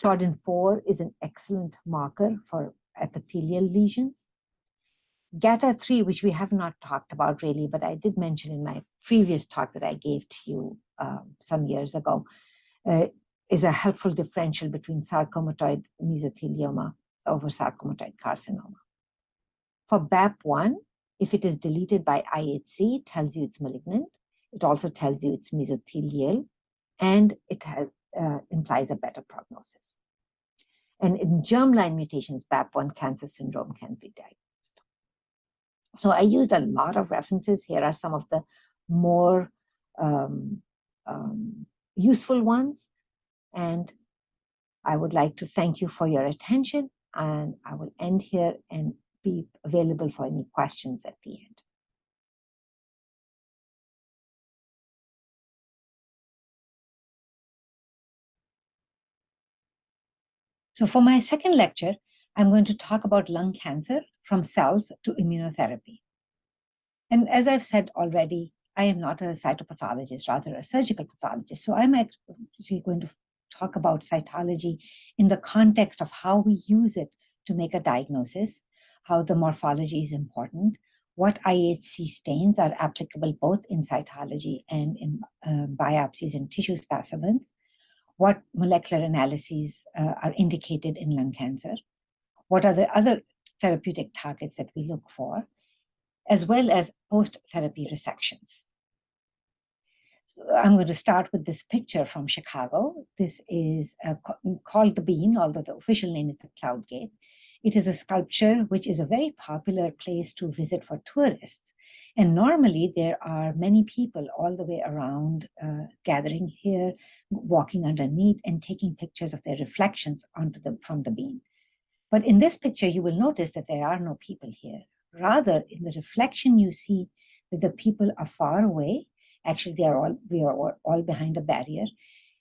Claudin-4 is an excellent marker for epithelial lesions. GATA3, which we have not talked about really, but I did mention in my previous talk that I gave to you some years ago, is a helpful differential between sarcomatoid mesothelioma over sarcomatoid carcinoma. For BAP1, if it is deleted by IHC, it tells you it's malignant. It also tells you it's mesothelial, and it implies a better prognosis. And in germline mutations, BAP1 cancer syndrome can be diagnosed. So I used a lot of references. Here are some of the more useful ones. And I would like to thank you for your attention. And I will end here and be available for any questions at the end. So for my second lecture, I'm going to talk about lung cancer from cells to immunotherapy. And as I've said already, I am not a cytopathologist, rather a surgical pathologist. So I'm actually going to talk about cytology in the context of how we use it to make a diagnosis, how the morphology is important, what IHC stains are applicable both in cytology and in biopsies and tissue specimens, what molecular analyses are indicated in lung cancer, what are the other therapeutic targets that we look for, as well as post-therapy resections. So I'm going to start with this picture from Chicago. This is called the Bean, although the official name is the Cloud Gate. It is a sculpture which is a very popular place to visit for tourists. And normally there are many people all the way around gathering here, walking underneath and taking pictures of their reflections from the bean. But in this picture, you will notice that there are no people here. Rather, in the reflection, you see that the people are far away. Actually, we are all behind a barrier.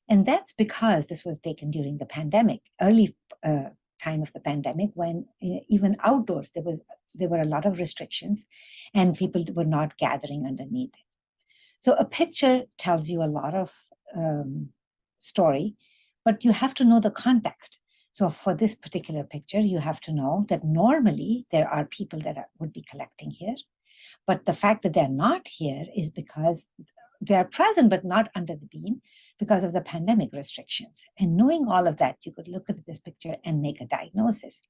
And that's because this was taken during the pandemic, early time of the pandemic, when even outdoors, there were a lot of restrictions and people were not gathering underneath it. So a picture tells you a lot of story, But you have to know the context. So for this particular picture, you have to know that normally there are people that would be collecting here. But the fact that they're not here is because they're present but not under the beam because of the pandemic restrictions. And knowing all of that, you could look at this picture and make a diagnosis.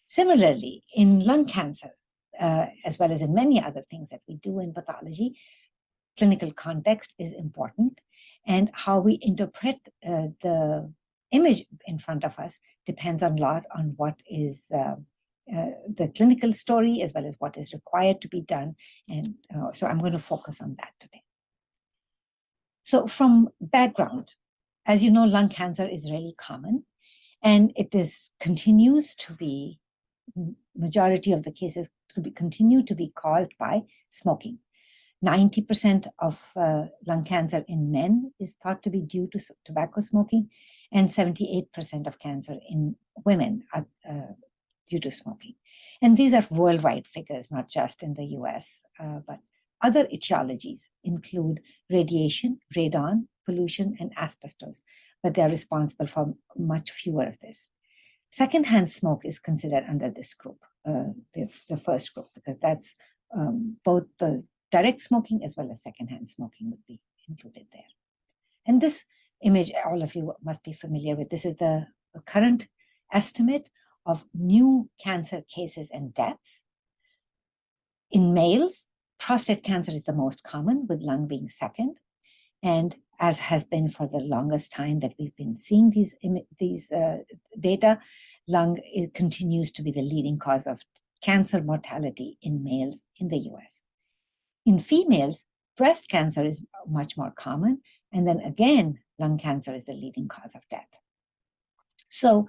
Similarly, in lung cancer, as well as in many other things that we do in pathology, clinical context is important. And how we interpret the image in front of us depends a lot on what is the clinical story as well as what is required to be done. And so I'm going to focus on that today. So from background, as you know, lung cancer is really common, and it continues to be, majority of the cases continue to be caused by smoking. 90% of lung cancer in men is thought to be due to tobacco smoking, and 78% of cancer in women are due to smoking. And these are worldwide figures, not just in the US, but other etiologies include radiation, radon, pollution, and asbestos, but they're responsible for much fewer of this. Secondhand smoke is considered under this group, the first group, because that's both the direct smoking as well as secondhand smoking would be included there. And this image, all of you must be familiar with. This is the current estimate of new cancer cases and deaths. In males, prostate cancer is the most common, with lung being second. And as has been for the longest time that we've been seeing these data, lung continues to be the leading cause of cancer mortality in males in the US. In females, breast cancer is much more common. And then again, lung cancer is the leading cause of death. So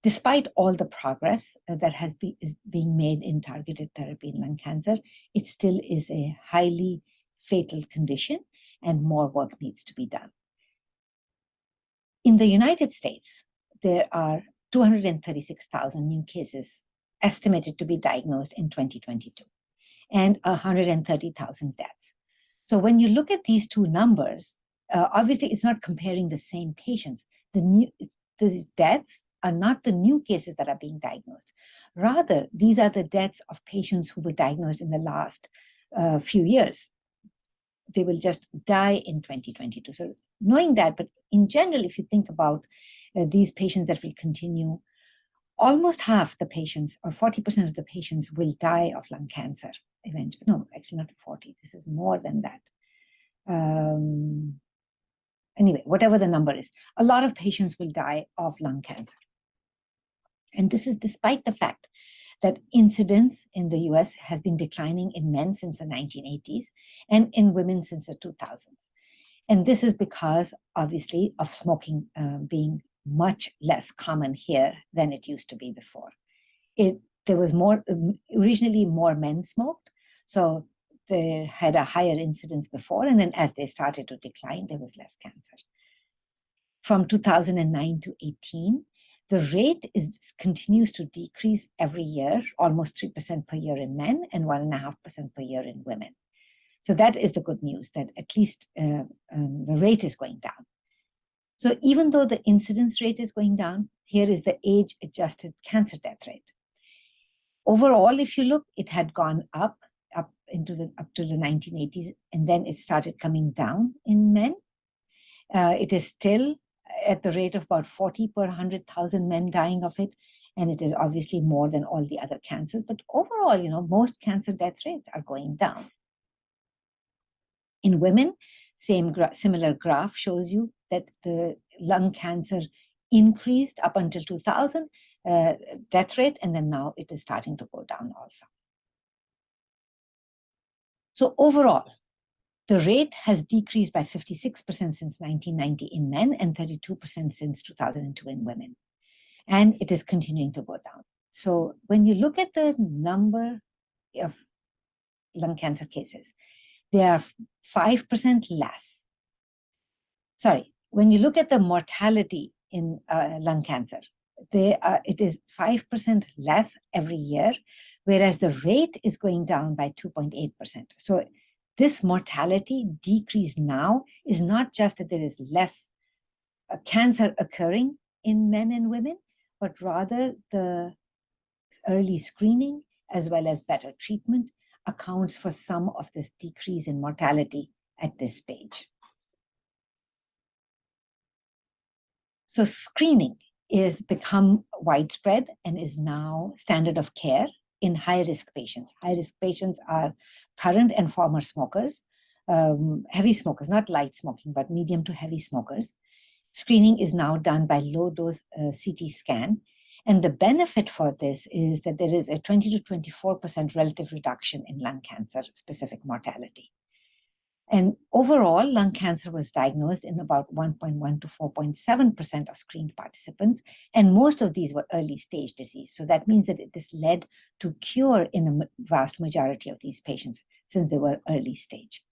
despite all the progress that is being made in targeted therapy in lung cancer, it still is a highly fatal condition, and more work needs to be done. In the United States, there are 236,000 new cases estimated to be diagnosed in 2022, and 130,000 deaths. So when you look at these two numbers, obviously it's not comparing the same patients. These deaths are not the new cases that are being diagnosed. Rather, these are the deaths of patients who were diagnosed in the last few years. They will just die in 2022. So knowing that, but in general, if you think about these patients that will continue, almost half the patients, or 40% of the patients, will die of lung cancer eventually. No, actually not 40. This is more than that. Anyway, whatever the number is, a lot of patients will die of lung cancer. And this is despite the fact that incidence in the US has been declining in men since the 1980s and in women since the 2000s. And this is because, obviously, of smoking being much less common here than it used to be before. There was originally more men smoked, so they had a higher incidence before, and then as they started to decline, there was less cancer. From 2009 to 18, the rate continues to decrease every year, almost 3% per year in men and 1.5% per year in women. So that is the good news, that at least the rate is going down. So even though the incidence rate is going down, here is the age-adjusted cancer death rate. Overall, if you look, it had gone up to the 1980s, and then it started coming down in men. It is still at the rate of about 40 per 100,000 men dying of it, and it is obviously more than all the other cancers. But overall, most cancer death rates are going down. In women, similar graph shows you that the lung cancer increased up until 2000 death rate, and then now it is starting to go down also. So overall, the rate has decreased by 56% since 1990 in men and 32% since 2002 in women. And it is continuing to go down. So when you look at the number of lung cancer cases, they are 5% less. Sorry, when you look at the mortality in lung cancer, it is 5% less every year, whereas the rate is going down by 2.8%. So this mortality decrease now is not just that there is less cancer occurring in men and women, but rather the early screening as well as better treatment accounts for some of this decrease in mortality at this stage. So screening is become widespread and is now standard of care in high-risk patients. High-risk patients are current and former smokers, heavy smokers, not light smoking, but medium to heavy smokers. Screening is now done by low-dose CT scan. And the benefit for this is that there is a 20 to 24% relative reduction in lung cancer-specific mortality. And overall, lung cancer was diagnosed in about 1.1 to 4.7% of screened participants, and most of these were early stage disease. So that means that this led to cure in a vast majority of these patients since they were early stage.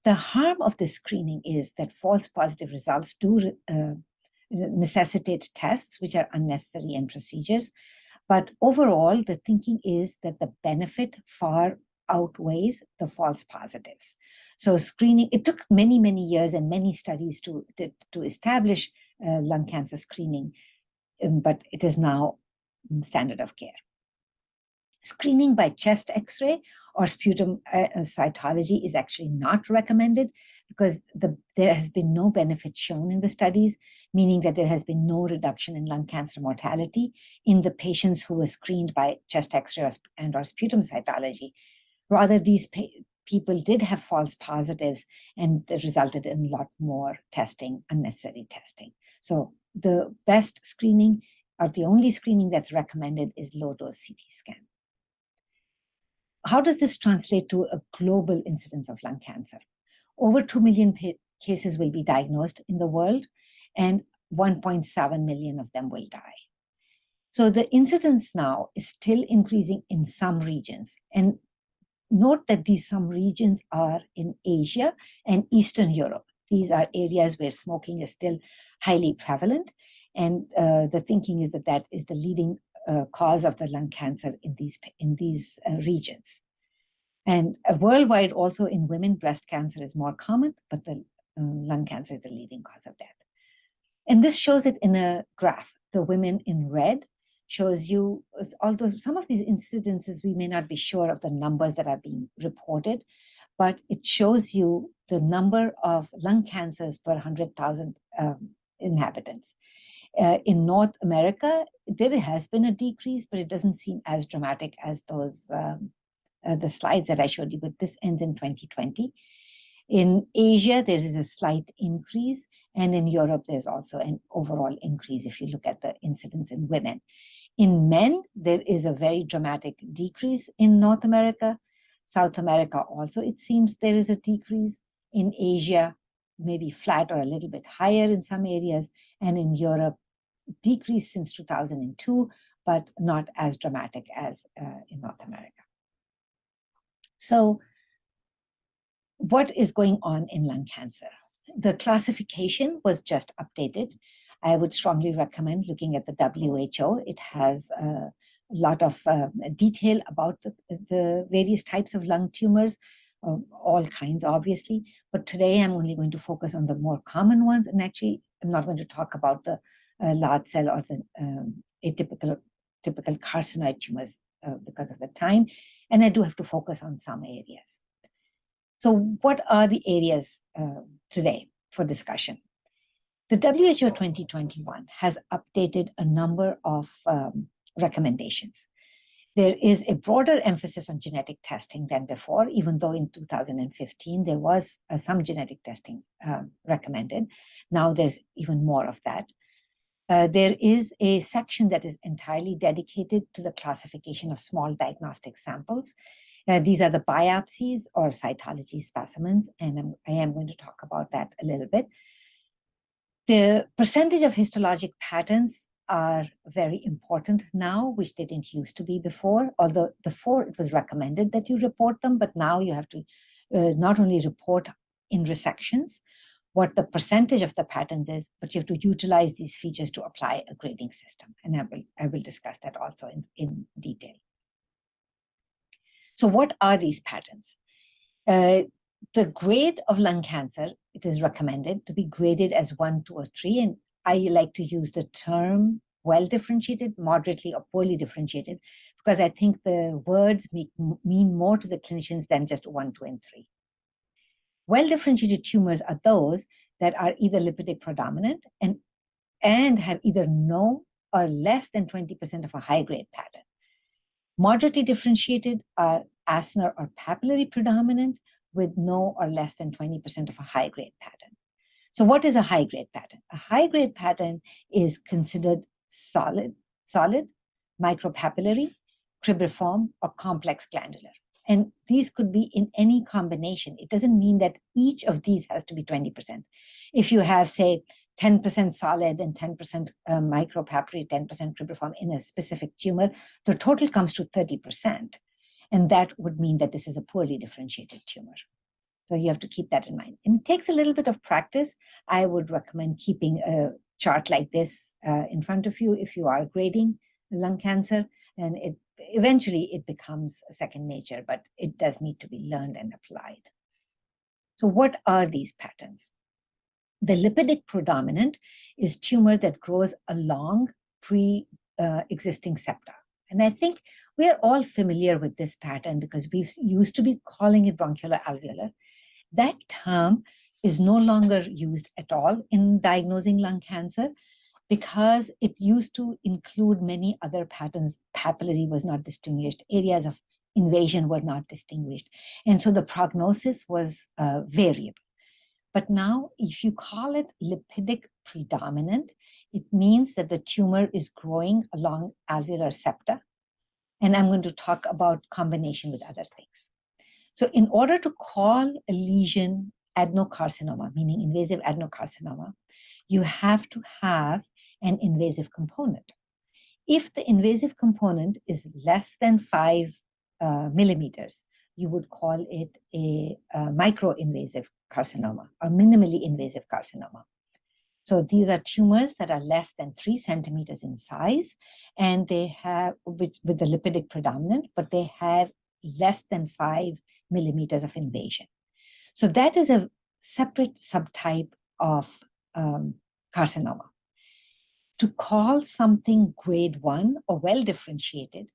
The harm of this screening is that false positive results do necessitate tests, which are unnecessary and procedures. But overall, the thinking is that the benefit far outweighs the false positives. So screening, it took many, many years and many studies to establish lung cancer screening, but it is now standard of care. Screening by chest X-ray or sputum cytology is actually not recommended because there has been no benefit shown in the studies, meaning that there has been no reduction in lung cancer mortality in the patients who were screened by chest X-ray and or sputum cytology. Rather, these people did have false positives and that resulted in a lot more testing, unnecessary testing. So the best screening or the only screening that's recommended is low-dose CT scan. How does this translate to a global incidence of lung cancer? Over 2 million cases will be diagnosed in the world, and 1.7 million of them will die. So the incidence now is still increasing in some regions. And note that these some regions are in Asia and Eastern Europe. These are areas where smoking is still highly prevalent. And the thinking is that that is the leading cause of the lung cancer in these regions. And worldwide, also in women, breast cancer is more common, but the lung cancer is the leading cause of death. And this shows it in a graph. The women in red shows you, although some of these incidences, we may not be sure of the numbers that are being reported, but it shows you the number of lung cancers per 100,000 inhabitants. In North America, there has been a decrease, but it doesn't seem as dramatic as those the slides that I showed you, but this ends in 2020. In Asia, there is a slight increase, and in Europe, there's also an overall increase if you look at the incidence in women. In men, there is a very dramatic decrease in North America. South America also, it seems there is a decrease. In Asia, maybe flat or a little bit higher in some areas, and in Europe, decreased since 2002, but not as dramatic as in North America. So what is going on in lung cancer? The classification was just updated. I would strongly recommend looking at the WHO. It has a lot of detail about the various types of lung tumors, all kinds, obviously. But today I'm only going to focus on the more common ones. And actually, I'm not going to talk about the large cell or the typical carcinoid tumors because of the time. And I do have to focus on some areas. So what are the areas today for discussion? The WHO 2021 has updated a number of recommendations. There is a broader emphasis on genetic testing than before, even though in 2015 there was some genetic testing recommended. Now there's even more of that. There is a section that is entirely dedicated to the classification of small diagnostic samples. These are the biopsies or cytology specimens, and I am going to talk about that a little bit. The percentage of histologic patterns are very important now, which they didn't used to be before, although before it was recommended that you report them, but now you have to not only report in resections, what the percentage of the patterns is, but you have to utilize these features to apply a grading system. And I will discuss that also in detail. So what are these patterns? The grade of lung cancer, it is recommended to be graded as 1, 2, or 3. And I like to use the term well differentiated, moderately or poorly differentiated, because I think the words mean more to the clinicians than just 1, 2, and 3. Well differentiated tumors are those that are either lipidic predominant and have either no or less than 20% of a high-grade pattern. Moderately differentiated are acinar or papillary predominant with no or less than 20% of a high-grade pattern. So what is a high-grade pattern? A high-grade pattern is considered solid, micropapillary, cribriform, or complex glandular. And these could be in any combination. It doesn't mean that each of these has to be 20%. If you have, say, 10% solid and 10% micropapillary, 10% cribriform in a specific tumor, the total comes to 30%. And that would mean that this is a poorly differentiated tumor. So you have to keep that in mind. And it takes a little bit of practice. I would recommend keeping a chart like this in front of you if you are grading lung cancer. And eventually it becomes second nature, but it does need to be learned and applied. So what are these patterns? The lipidic predominant is tumor that grows along pre-existing septa. And I think we are all familiar with this pattern because we've used to be calling it bronchial alveolar. That term is no longer used at all in diagnosing lung cancer because it used to include many other patterns. Papillary was not distinguished, areas of invasion were not distinguished. And so the prognosis was variable. But now, if you call it lipidic predominant, it means that the tumor is growing along alveolar septa. And I'm going to talk about combination with other things. So in order to call a lesion adenocarcinoma, meaning invasive adenocarcinoma, you have to have an invasive component. If the invasive component is less than 5 millimeters, you would call it a microinvasive carcinoma or minimally invasive carcinoma. So these are tumors that are less than 3 centimeters in size, and they have, with the lipidic predominant, but they have less than 5 millimeters of invasion. So that is a separate subtype of carcinoma. To call something grade 1 or well differentiated,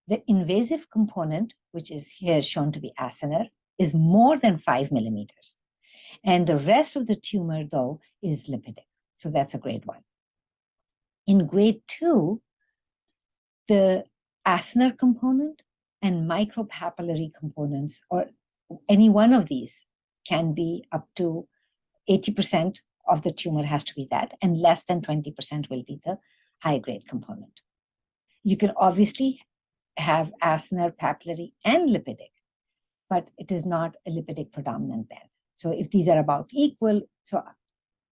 the invasive component, which is here shown to be acinar, is more than 5 millimeters. And the rest of the tumor, though, is lipidic. So that's a grade 1. In grade 2, the acinar component and micropapillary components, or any one of these, can be up to 80% of the tumor has to be that, and less than 20% will be the high-grade component. You can obviously have acinar, papillary, and lipidic, but it is not a lipidic predominant then. So if these are about equal, so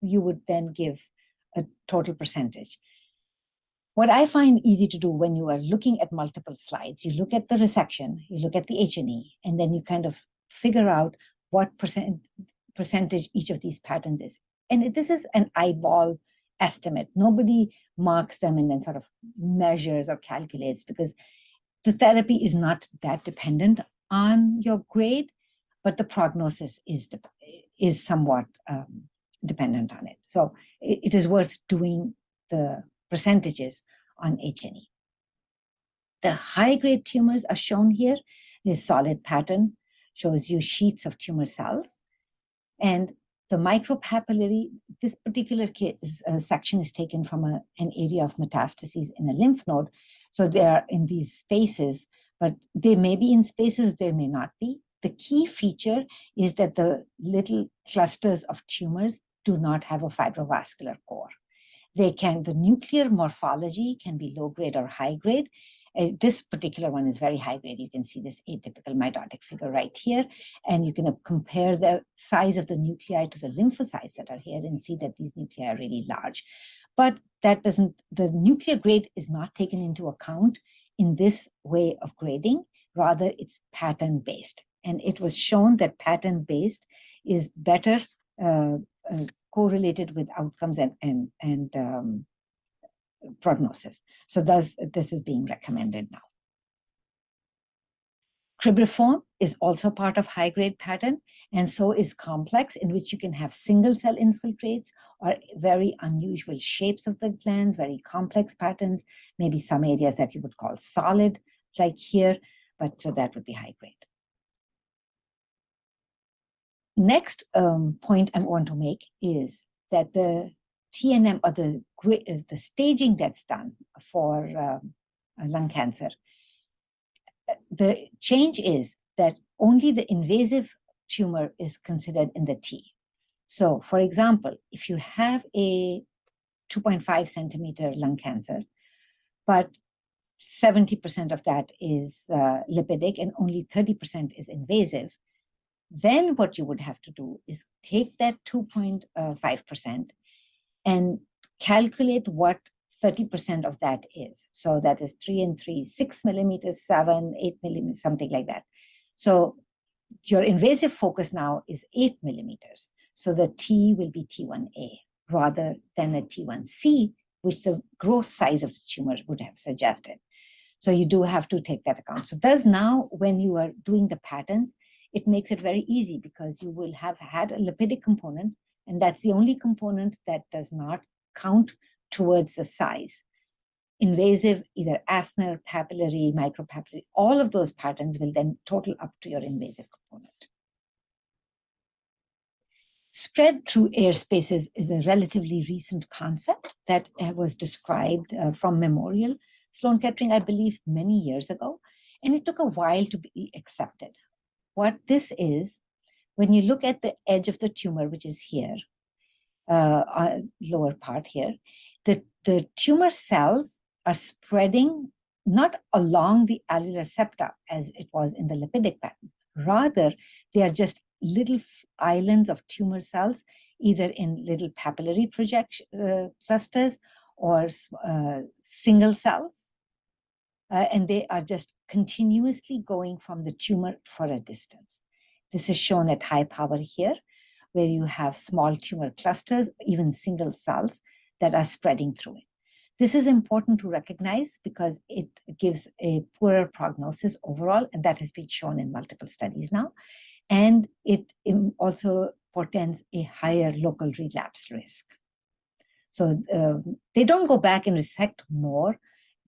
you would then give a total percentage. What I find easy to do when you are looking at multiple slides, you look at the resection, you look at the H&E, and then you kind of figure out what percentage each of these patterns is. And this is an eyeball estimate. Nobody marks them and then sort of measures or calculates because the therapy is not that dependent on your grade, but the prognosis is somewhat dependent on it. So it is worth doing the percentages on H&E. The high-grade tumors are shown here. This solid pattern shows you sheets of tumor cells. And the micropapillary, this particular section is taken from an area of metastases in a lymph node. So they are in these spaces, but they may be in spaces, they may not be. The key feature is that the little clusters of tumors do not have a fibrovascular core. The nuclear morphology can be low grade or high grade. This particular one is very high grade. You can see this atypical mitotic figure right here. And you can compare the size of the nuclei to the lymphocytes that are here and see that these nuclei are really large. But the nuclear grade is not taken into account in this way of grading. Rather, it's pattern-based. And it was shown that pattern-based is better correlated with outcomes and prognosis. So this is being recommended now. Cribriform is also part of high-grade pattern, and so is complex, in which you can have single-cell infiltrates or very unusual shapes of the glands, very complex patterns, maybe some areas that you would call solid, like here, but so that would be high-grade. Next point I want to make is that the TNM, or the staging that's done for lung cancer, the change is that only the invasive tumor is considered in the T. So, for example, if you have a 2.5 centimeter lung cancer, but 70% of that is lipidic and only 30% is invasive, then what you would have to do is take that 2.5% and calculate what 30% of that is. So that is 3 and 3, 6 millimeters, 7, 8 millimeters, something like that. So your invasive focus now is 8 millimeters. So the T will be T1A rather than a T1C, which the growth size of the tumor would have suggested. So you do have to take that account. So thus now, when you are doing the patterns, it makes it very easy because you will have had a lipidic component, and that's the only component that does not count towards the size. Invasive, either acinar, papillary, micropapillary, all of those patterns will then total up to your invasive component. Spread through air spaces is a relatively recent concept that was described from Memorial Sloan Kettering, I believe, many years ago, and it took a while to be accepted. What this is, when you look at the edge of the tumor, which is here, lower part here, the tumor cells are spreading not along the alveolar septa as it was in the lipidic pattern. Rather, they are just little islands of tumor cells, either in little papillary clusters or single cells. And they are just continuously going from the tumor for a distance. This is shown at high power here, where you have small tumor clusters, even single cells that are spreading through it. This is important to recognize because it gives a poorer prognosis overall, and that has been shown in multiple studies now. And it also portends a higher local relapse risk. So they don't go back and resect more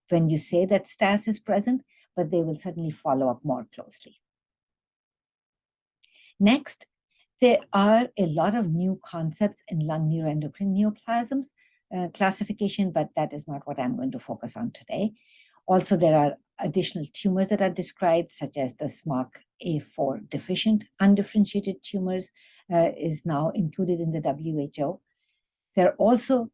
when you say that STAS is present, but they will certainly follow up more closely. Next, there are a lot of new concepts in lung neuroendocrine neoplasms classification, but that is not what I'm going to focus on today. Also, there are additional tumors that are described, such as the SMARCA4 deficient undifferentiated tumors is now included in the WHO. There are also,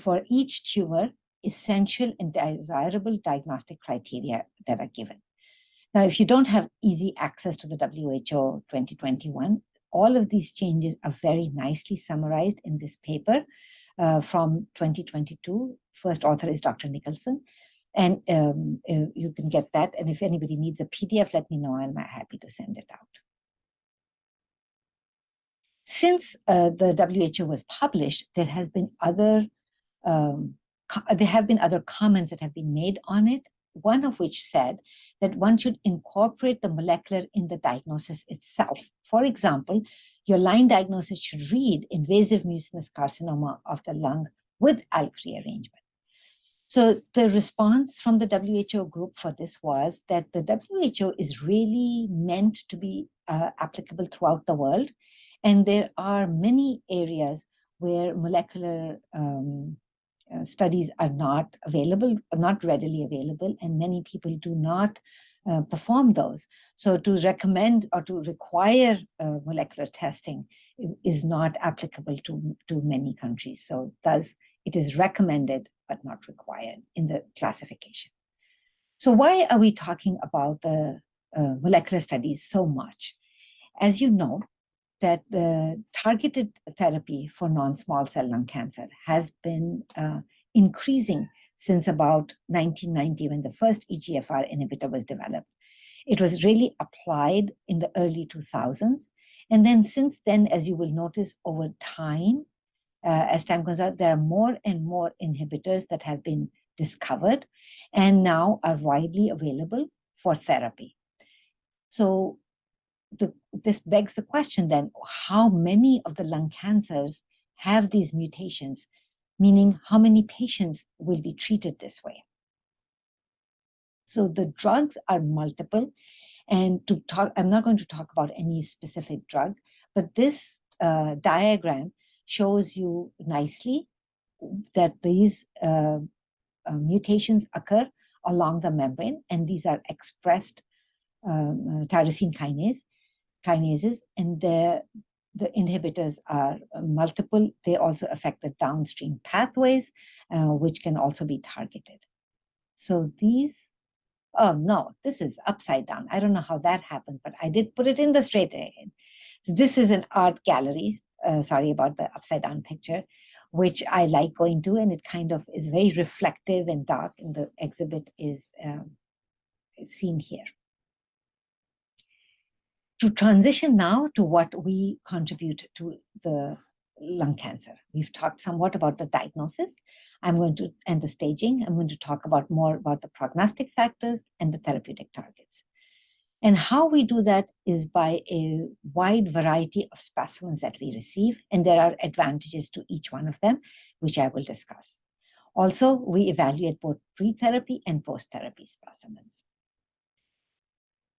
for each tumor, essential and desirable diagnostic criteria that are given. Now, if you don't have easy access to the WHO 2021, all of these changes are very nicely summarized in this paper from 2022. First author is Dr. Nicholson. And you can get that. And if anybody needs a PDF, let me know. I'm happy to send it out. Since the WHO was published, there have been other comments that have been made on it, one of which said that one should incorporate the molecular in the diagnosis itself. For example, your line diagnosis should read invasive mucinous carcinoma of the lung with ALK rearrangement. So the response from the WHO group for this was that the WHO is really meant to be applicable throughout the world. And there are many areas where molecular studies are not available, not readily available, and many people do not perform those. So to recommend or to require molecular testing is not applicable to many countries. So thus it is recommended but not required in the classification. So why are we talking about the molecular studies so much? As you know, that the targeted therapy for non-small cell lung cancer has been increasing since about 1990 when the first EGFR inhibitor was developed. It was really applied in the early 2000s. And then since then, as you will notice over time, as time goes on, there are more and more inhibitors that have been discovered and now are widely available for therapy. So this begs the question then, how many of the lung cancers have these mutations, meaning how many patients will be treated this way? So the drugs are multiple, and I'm not going to talk about any specific drug, but this diagram shows you nicely that these mutations occur along the membrane, and these are expressed tyrosine kinases, and the inhibitors are multiple. They also affect the downstream pathways, which can also be targeted. So these, oh no, this is upside down. I don't know how that happens, but I did put it in the straight ahead. So this is an art gallery. Sorry about the upside down picture, which I like going to, and it kind of is very reflective and dark, and the exhibit is seen here. To transition now to what we contribute to the lung cancer. We've talked somewhat about the diagnosis. And the staging. I'm going to talk more about the prognostic factors and the therapeutic targets. And how we do that is by a wide variety of specimens that we receive, and there are advantages to each one of them, which I will discuss. Also, we evaluate both pre-therapy and post-therapy specimens.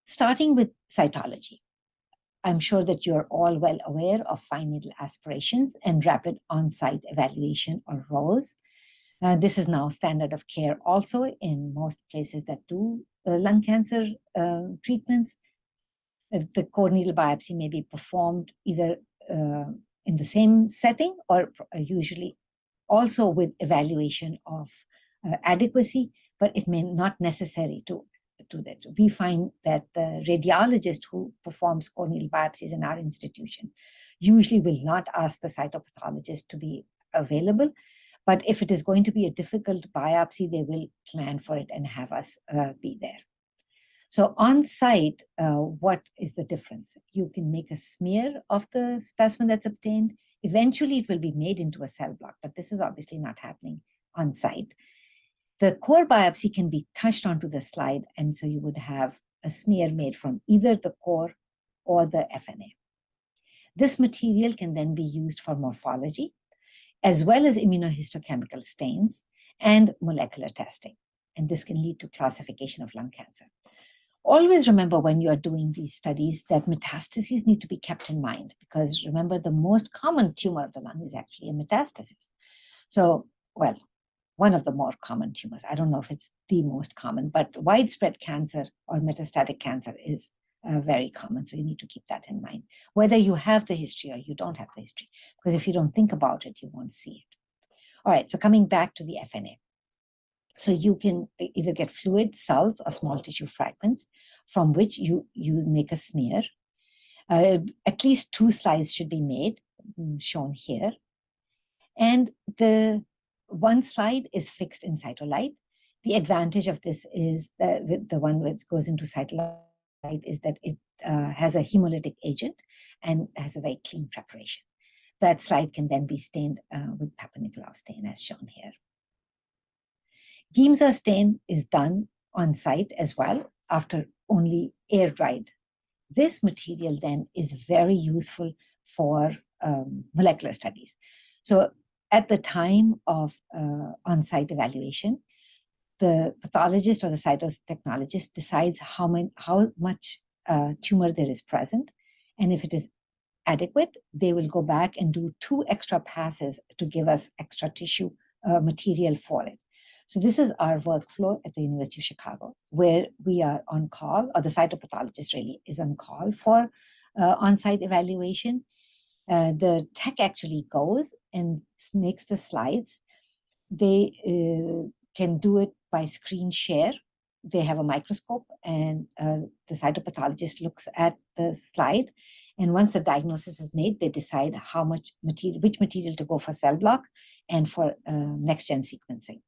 Starting with cytology. I'm sure that you're all well aware of fine needle aspirations and rapid on-site evaluation or ROSE. This is now standard of care also in most places that do lung cancer treatments. The core needle biopsy may be performed either in the same setting or usually also with evaluation of adequacy, but it may not necessary to do that. We find that the radiologist who performs core needle biopsies in our institution usually will not ask the cytopathologist to be available, but if it is going to be a difficult biopsy, they will plan for it and have us be there. So on site, what is the difference? You can make a smear of the specimen that's obtained. Eventually, it will be made into a cell block, but this is obviously not happening on site. The core biopsy can be touched onto the slide, and so you would have a smear made from either the core or the FNA. This material can then be used for morphology, as well as immunohistochemical stains and molecular testing. And this can lead to classification of lung cancer. Always remember when you are doing these studies that metastases need to be kept in mind, because remember, the most common tumor of the lung is actually a metastasis. So, well, one of the more common tumors. I don't know if it's the most common, but widespread cancer or metastatic cancer is very common. So you need to keep that in mind, whether you have the history or you don't have the history, because if you don't think about it, you won't see it. All right, so coming back to the FNA. So you can either get fluid, cells, or small tissue fragments from which you make a smear. At least 2 slides should be made, shown here. And the one slide is fixed in cytolite. The advantage of this is that the one which goes into cytolite is that it has a hemolytic agent and has a very clean preparation. That slide can then be stained with Papa-Nicolau stain as shown here. Giemsa stain is done on site as well after only air dried. This material then is very useful for molecular studies. So at the time of on-site evaluation, the pathologist or the cytotechnologist decides how much tumor there is present. And if it is adequate, they will go back and do 2 extra passes to give us extra tissue material for it. So this is our workflow at the University of Chicago, where we are on call, or the cytopathologist really is on call for on-site evaluation. The tech actually goes and makes the slides. They can do it by screen share. They have a microscope, and the cytopathologist looks at the slide. And once the diagnosis is made, they decide which material to go for cell block and for next-gen sequencing.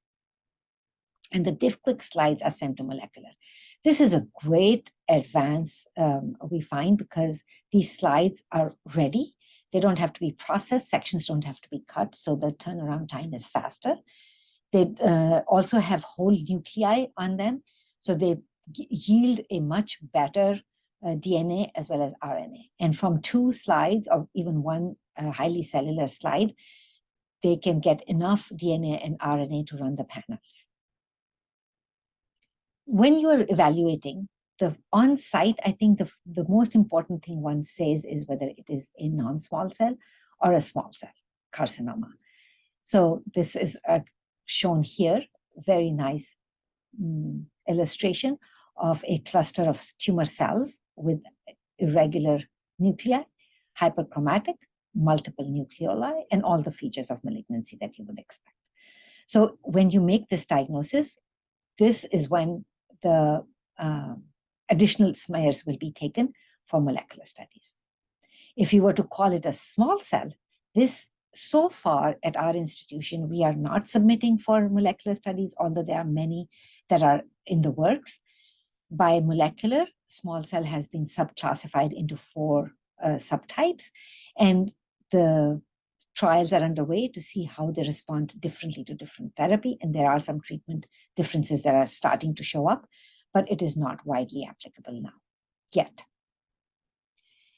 And the DiffQuick slides are sent to molecular. This is a great advance we find, because these slides are ready. They don't have to be processed. Sections don't have to be cut, so the turnaround time is faster. They also have whole nuclei on them, so they yield a much better DNA as well as RNA. And from 2 slides or even one highly cellular slide, they can get enough DNA and RNA to run the panels. When you are evaluating the on-site, I think the most important thing one says is whether it is a non-small cell or a small cell carcinoma. So this is shown here, very nice illustration of a cluster of tumor cells with irregular nuclei, hyperchromatic, multiple nucleoli, and all the features of malignancy that you would expect. So when you make this diagnosis, this is when the additional smears will be taken for molecular studies. If you were to call it a small cell, this so far at our institution, we are not submitting for molecular studies, although there are many that are in the works. By molecular, small cell has been subclassified into 4 subtypes, and the trials are underway to see how they respond differently to different therapy, and there are some treatment differences that are starting to show up, but it is not widely applicable now yet.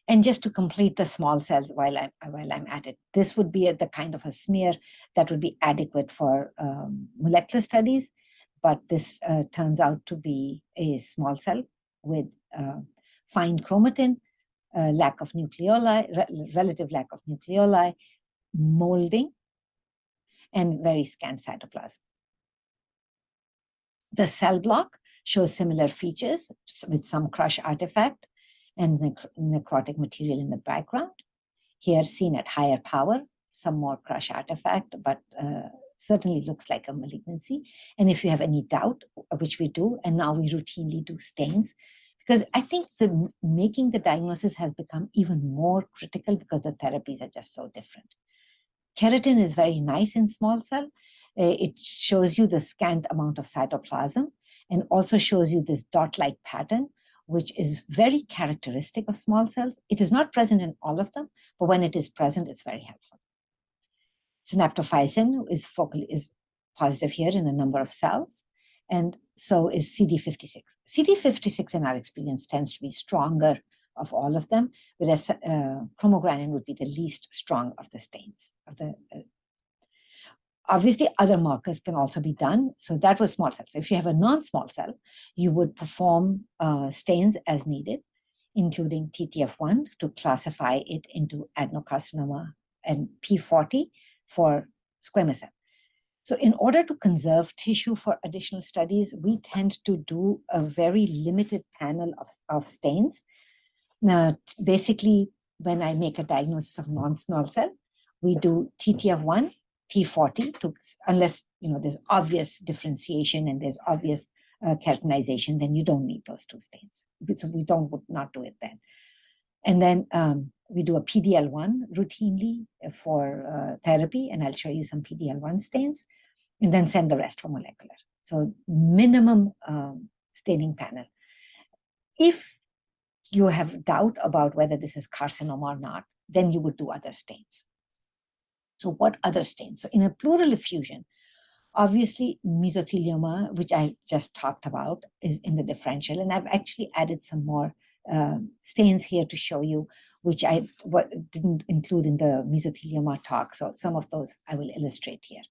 And just to complete the small cells while I'm at it, this would be the kind of a smear that would be adequate for molecular studies, but this turns out to be a small cell with fine chromatin, lack of nucleoli, relative lack of nucleoli, molding, and very scant cytoplasm. The cell block shows similar features with some crush artifact and necrotic material in the background. Here seen at higher power, some more crush artifact, but certainly looks like a malignancy. And if you have any doubt, which we do, and now we routinely do stains, because I think making the diagnosis has become even more critical because the therapies are just so different. Keratin is very nice in small cell. It shows you the scant amount of cytoplasm and also shows you this dot-like pattern, which is very characteristic of small cells. It is not present in all of them, but when it is present, it's very helpful. Synaptophysin is positive here in a number of cells, and so is CD56. CD56 in our experience tends to be stronger of all of them, whereas chromogranin would be the least strong of the stains. Obviously, other markers can also be done. So that was small cells. So if you have a non-small cell, you would perform stains as needed, including TTF1 to classify it into adenocarcinoma and P40 for squamous cell. So in order to conserve tissue for additional studies, we tend to do a very limited panel of stains. Now, basically, when I make a diagnosis of non-small cell, we do TTF1, P40, unless there's obvious differentiation and there's obvious keratinization, then you don't need those 2 stains. So we would not do it then. And then we do a PDL1 routinely for therapy, and I'll show you some PDL1 stains, and then send the rest for molecular. So minimum staining panel. If you have doubt about whether this is carcinoma or not, then you would do other stains. So what other stains? So in a pleural effusion, obviously mesothelioma, which I just talked about, is in the differential. And I've actually added some more stains here to show you, which I didn't include in the mesothelioma talk. So some of those I will illustrate here.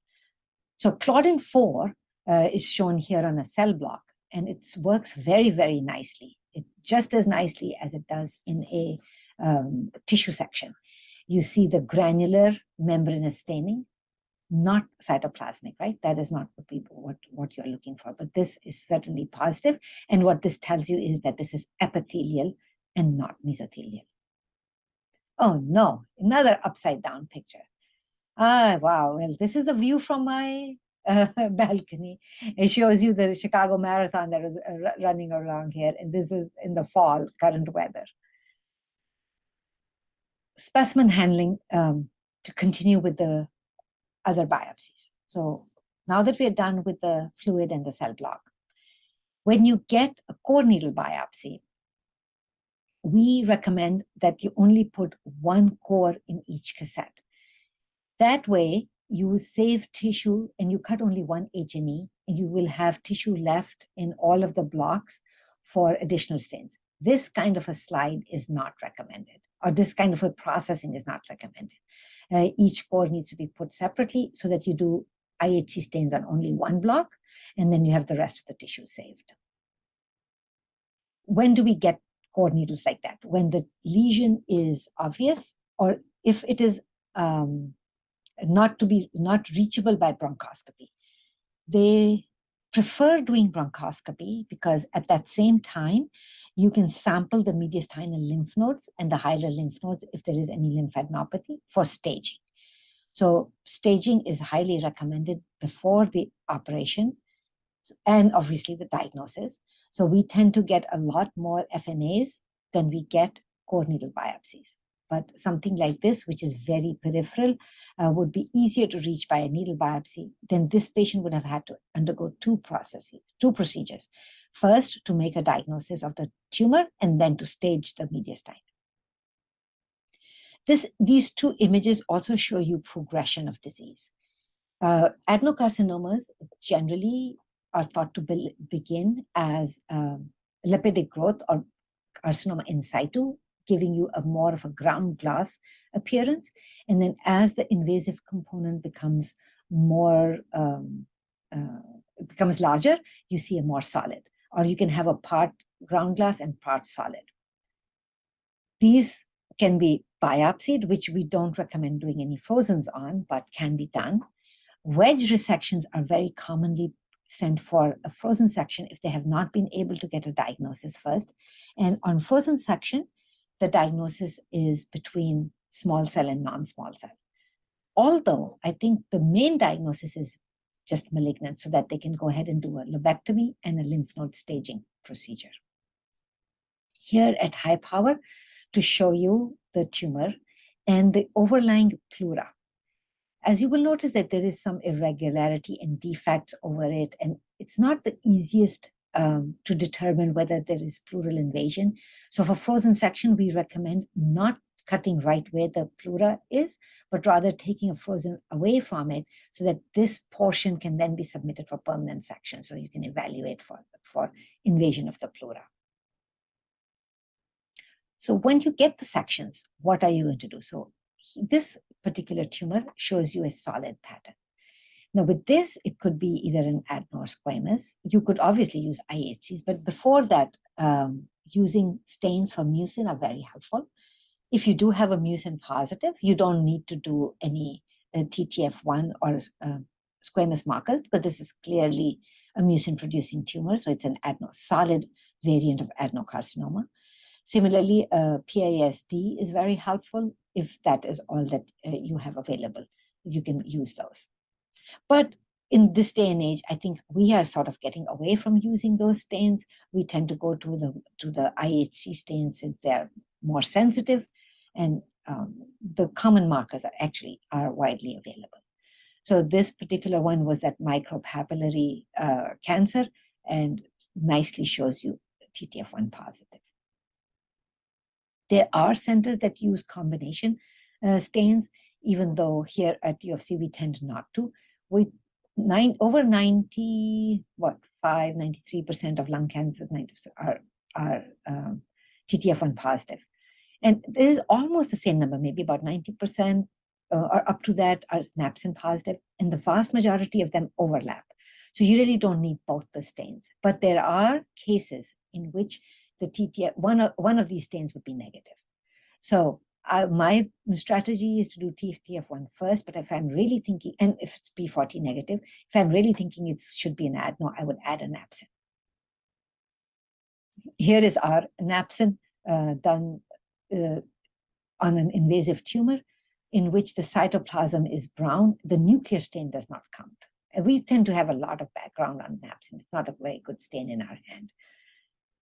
So Claudin 4 is shown here on a cell block, and it works very, very nicely. It just as nicely as it does in a tissue section. You see the granular membranous staining, not cytoplasmic, right? That is not what you're looking for, but this is certainly positive. And what this tells you is that this is epithelial and not mesothelial. Oh no, another upside down picture. Ah, wow, well, this is the view from my balcony. It shows you the Chicago Marathon that is running along here, and this is in the fall, current weather. Specimen handling to continue with the other biopsies. So now that we're done with the fluid and the cell block, when you get a core needle biopsy, we recommend that you only put 1 core in each cassette. That way, you save tissue and you cut only 1 H&E, and you will have tissue left in all of the blocks for additional stains. This kind of a slide is not recommended, or this kind of a processing is not recommended. Each core needs to be put separately so that you do IHC stains on only one block, and then you have the rest of the tissue saved. When do we get core needles like that? When the lesion is obvious, or if it is not reachable by bronchoscopy. They prefer doing bronchoscopy because at that same time, you can sample the mediastinal lymph nodes and the hilar lymph nodes if there is any lymphadenopathy for staging. So staging is highly recommended before the operation and obviously the diagnosis. So we tend to get a lot more FNAs than we get core needle biopsies. But something like this, which is very peripheral, would be easier to reach by a needle biopsy. Then this patient would have had to undergo two procedures. First, to make a diagnosis of the tumor, and then to stage the mediastinum. These two images also show you progression of disease. Adenocarcinomas generally are thought to begin as lipidic growth or carcinoma in situ, giving you more of a ground glass appearance. And then as the invasive component becomes larger, you see a more solid, or you can have a part ground glass and part solid. These can be biopsied, which we don't recommend doing any frozens on, but can be done. Wedge resections are very commonly sent for a frozen section if they have not been able to get a diagnosis first. And on frozen section, the diagnosis is between small cell and non-small cell. Although I think the main diagnosis is just malignant, so that they can go ahead and do a lobectomy and a lymph node staging procedure. Here at high power, to show you the tumor and the overlying pleura. As you will notice that there is some irregularity and defects over it, and it's not the easiest to determine whether there is pleural invasion. So for frozen section, we recommend not cutting right where the pleura is, but rather taking a frozen away from it so that this portion can then be submitted for permanent section. So you can evaluate for invasion of the pleura. So when you get the sections, what are you going to do? So this particular tumor shows you a solid pattern. Now with this, it could be either an adeno or squamous. You could obviously use IHCs, but before that, using stains for mucin are very helpful. If you do have a mucin positive, you don't need to do any TTF1 or squamous markers, but this is clearly a mucin-producing tumor, so it's an solid variant of adenocarcinoma. Similarly, PASD is very helpful if that is all that you have available. You can use those. But in this day and age, I think we are sort of getting away from using those stains. We tend to go to the IHC stains since they're more sensitive, and the common markers are widely available. So this particular one was that micropapillary cancer, and nicely shows you TTF1 positive. There are centers that use combination stains, even though here at UFC we tend not to. With over 93% of lung cancer are TTF1 positive. And there is almost the same number, maybe about 90% or up to that are napsin positive, and the vast majority of them overlap. So you really don't need both the stains. But there are cases in which the one of these stains would be negative. So my strategy is to do TTF1 first, but if I'm really thinking, and if it's P40 negative, if I'm really thinking it should be an adeno, I would add a napsin. Here is our napsin done on an invasive tumor in which the cytoplasm is brown. The nuclear stain does not count. We tend to have a lot of background on napsin. It's not a very good stain in our hand.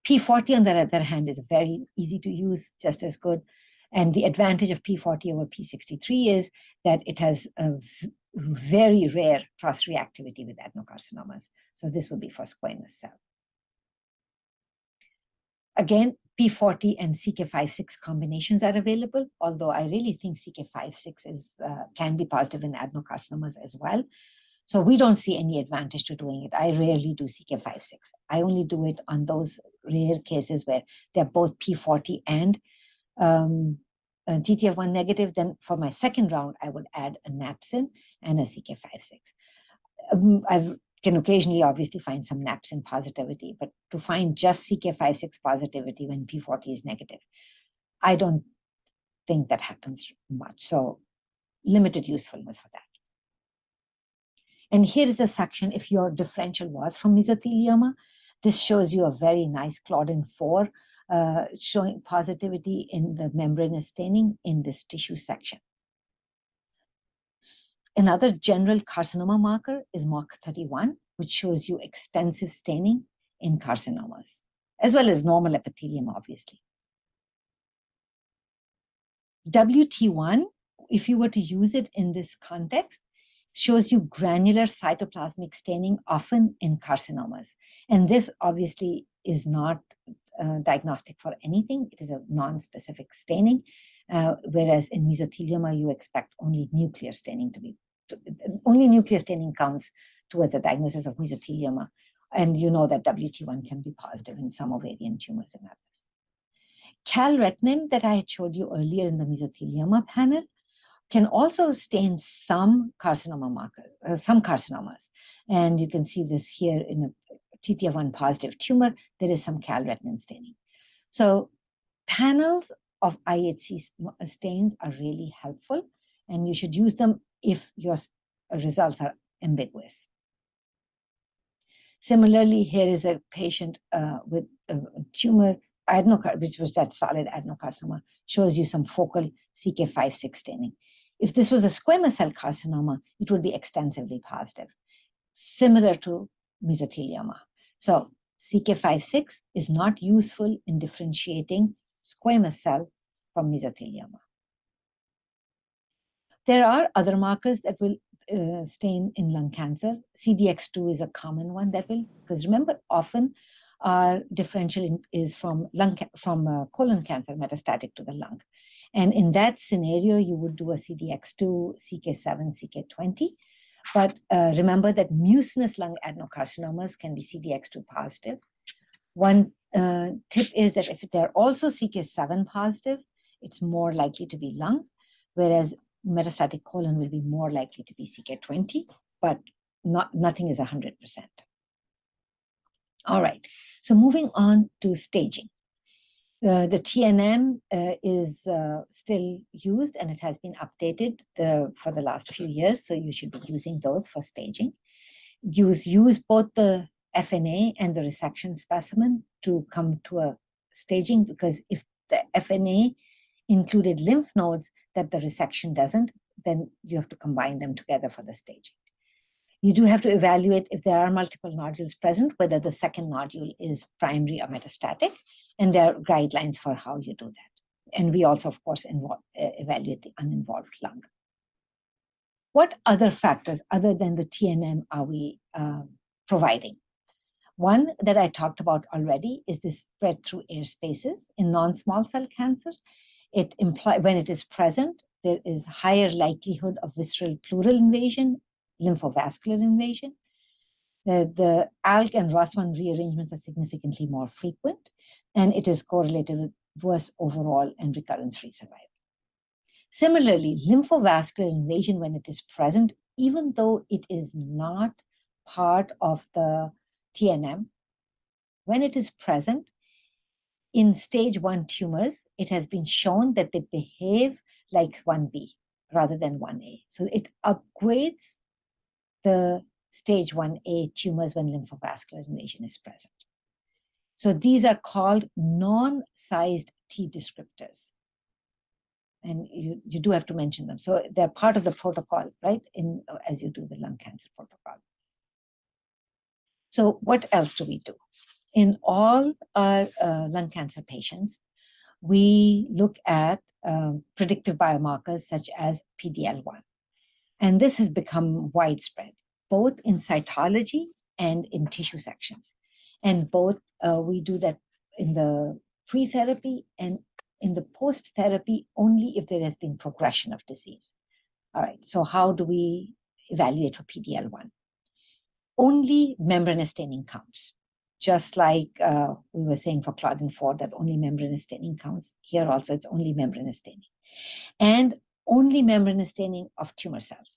P40, on the other hand, is very easy to use, just as good. And the advantage of P40 over P63 is that it has a very rare cross-reactivity with adenocarcinomas. So this would be for squamous cell. Again, P40 and CK5-6 combinations are available, although I really think CK5-6 can be positive in adenocarcinomas as well. So we don't see any advantage to doing it. I rarely do CK5/6. I only do it on those rare cases where they're both P40 and TTF1 negative. Then for my second round, I would add a napsin and a CK5/6. I can occasionally obviously find some napsin positivity, but to find just CK5/6 positivity when P40 is negative, I don't think that happens much. So limited usefulness for that. And here is a section if your differential was from mesothelioma. This shows you a very nice Claudin 4 showing positivity in the membranous staining in this tissue section. Another general carcinoma marker is MOC31, which shows you extensive staining in carcinomas, as well as normal epithelium, obviously. WT1, if you were to use it in this context, shows you granular cytoplasmic staining, often in carcinomas. And this obviously is not diagnostic for anything. It is a non-specific staining, whereas in mesothelioma, you expect only nuclear staining to be, only nuclear staining counts towards the diagnosis of mesothelioma. And you know that WT1 can be positive in some ovarian tumors and others. Calretinin that I had showed you earlier in the mesothelioma panel can also stain some carcinoma markers, some carcinomas. And you can see this here in a TTF1 positive tumor, there is some calretinin staining. So panels of IHC stains are really helpful, and you should use them if your results are ambiguous. Similarly, here is a patient with a tumor, which was that solid adenocarcinoma, shows you some focal CK5/6 staining. If this was a squamous cell carcinoma, it would be extensively positive, similar to mesothelioma. So CK5/6 is not useful in differentiating squamous cell from mesothelioma. There are other markers that will stain in lung cancer. CDX2 is a common one that will, because remember, often our differential is from colon cancer metastatic to the lung. And in that scenario, you would do a CDX2, CK7, CK20. But remember that mucinous lung adenocarcinomas can be CDX2 positive. One tip is that if they're also CK7 positive, it's more likely to be lung, whereas metastatic colon will be more likely to be CK20, but nothing is 100%. All right, so moving on to staging. The TNM is still used, and it has been updated for the last few years, so you should be using those for staging. Use both the FNA and the resection specimen to come to a staging, because if the FNA included lymph nodes that the resection doesn't, then you have to combine them together for the staging. You do have to evaluate if there are multiple nodules present, whether the second nodule is primary or metastatic, and there are guidelines for how you do that. And we also, of course, evaluate the uninvolved lung. What other factors other than the TNM are we providing? One that I talked about already is the spread through air spaces in non-small cell cancer. It implies when it is present, there is higher likelihood of visceral pleural invasion, lymphovascular invasion. The ALK and ROS1 rearrangements are significantly more frequent, and it is correlated with worse overall and recurrence-free survival. Similarly, lymphovascular invasion, when it is present, even though it is not part of the TNM, when it is present in stage 1 tumors, it has been shown that they behave like 1B rather than 1A. So it upgrades the stage 1A tumors when lymphovascular invasion is present. So these are called non-sized T descriptors. And you do have to mention them. So they're part of the protocol, right, as you do the lung cancer protocol. So what else do we do? In all our lung cancer patients, we look at predictive biomarkers such as PD-L1. And this has become widespread, both in cytology and in tissue sections. And both we do that in the pre-therapy and in the post-therapy only if there has been progression of disease. All right, so how do we evaluate for PD-L1. Only membranous staining counts. Just like we were saying for Claudin-4 that only membranous staining counts, here also it's only membranous staining. And only membranous staining of tumor cells.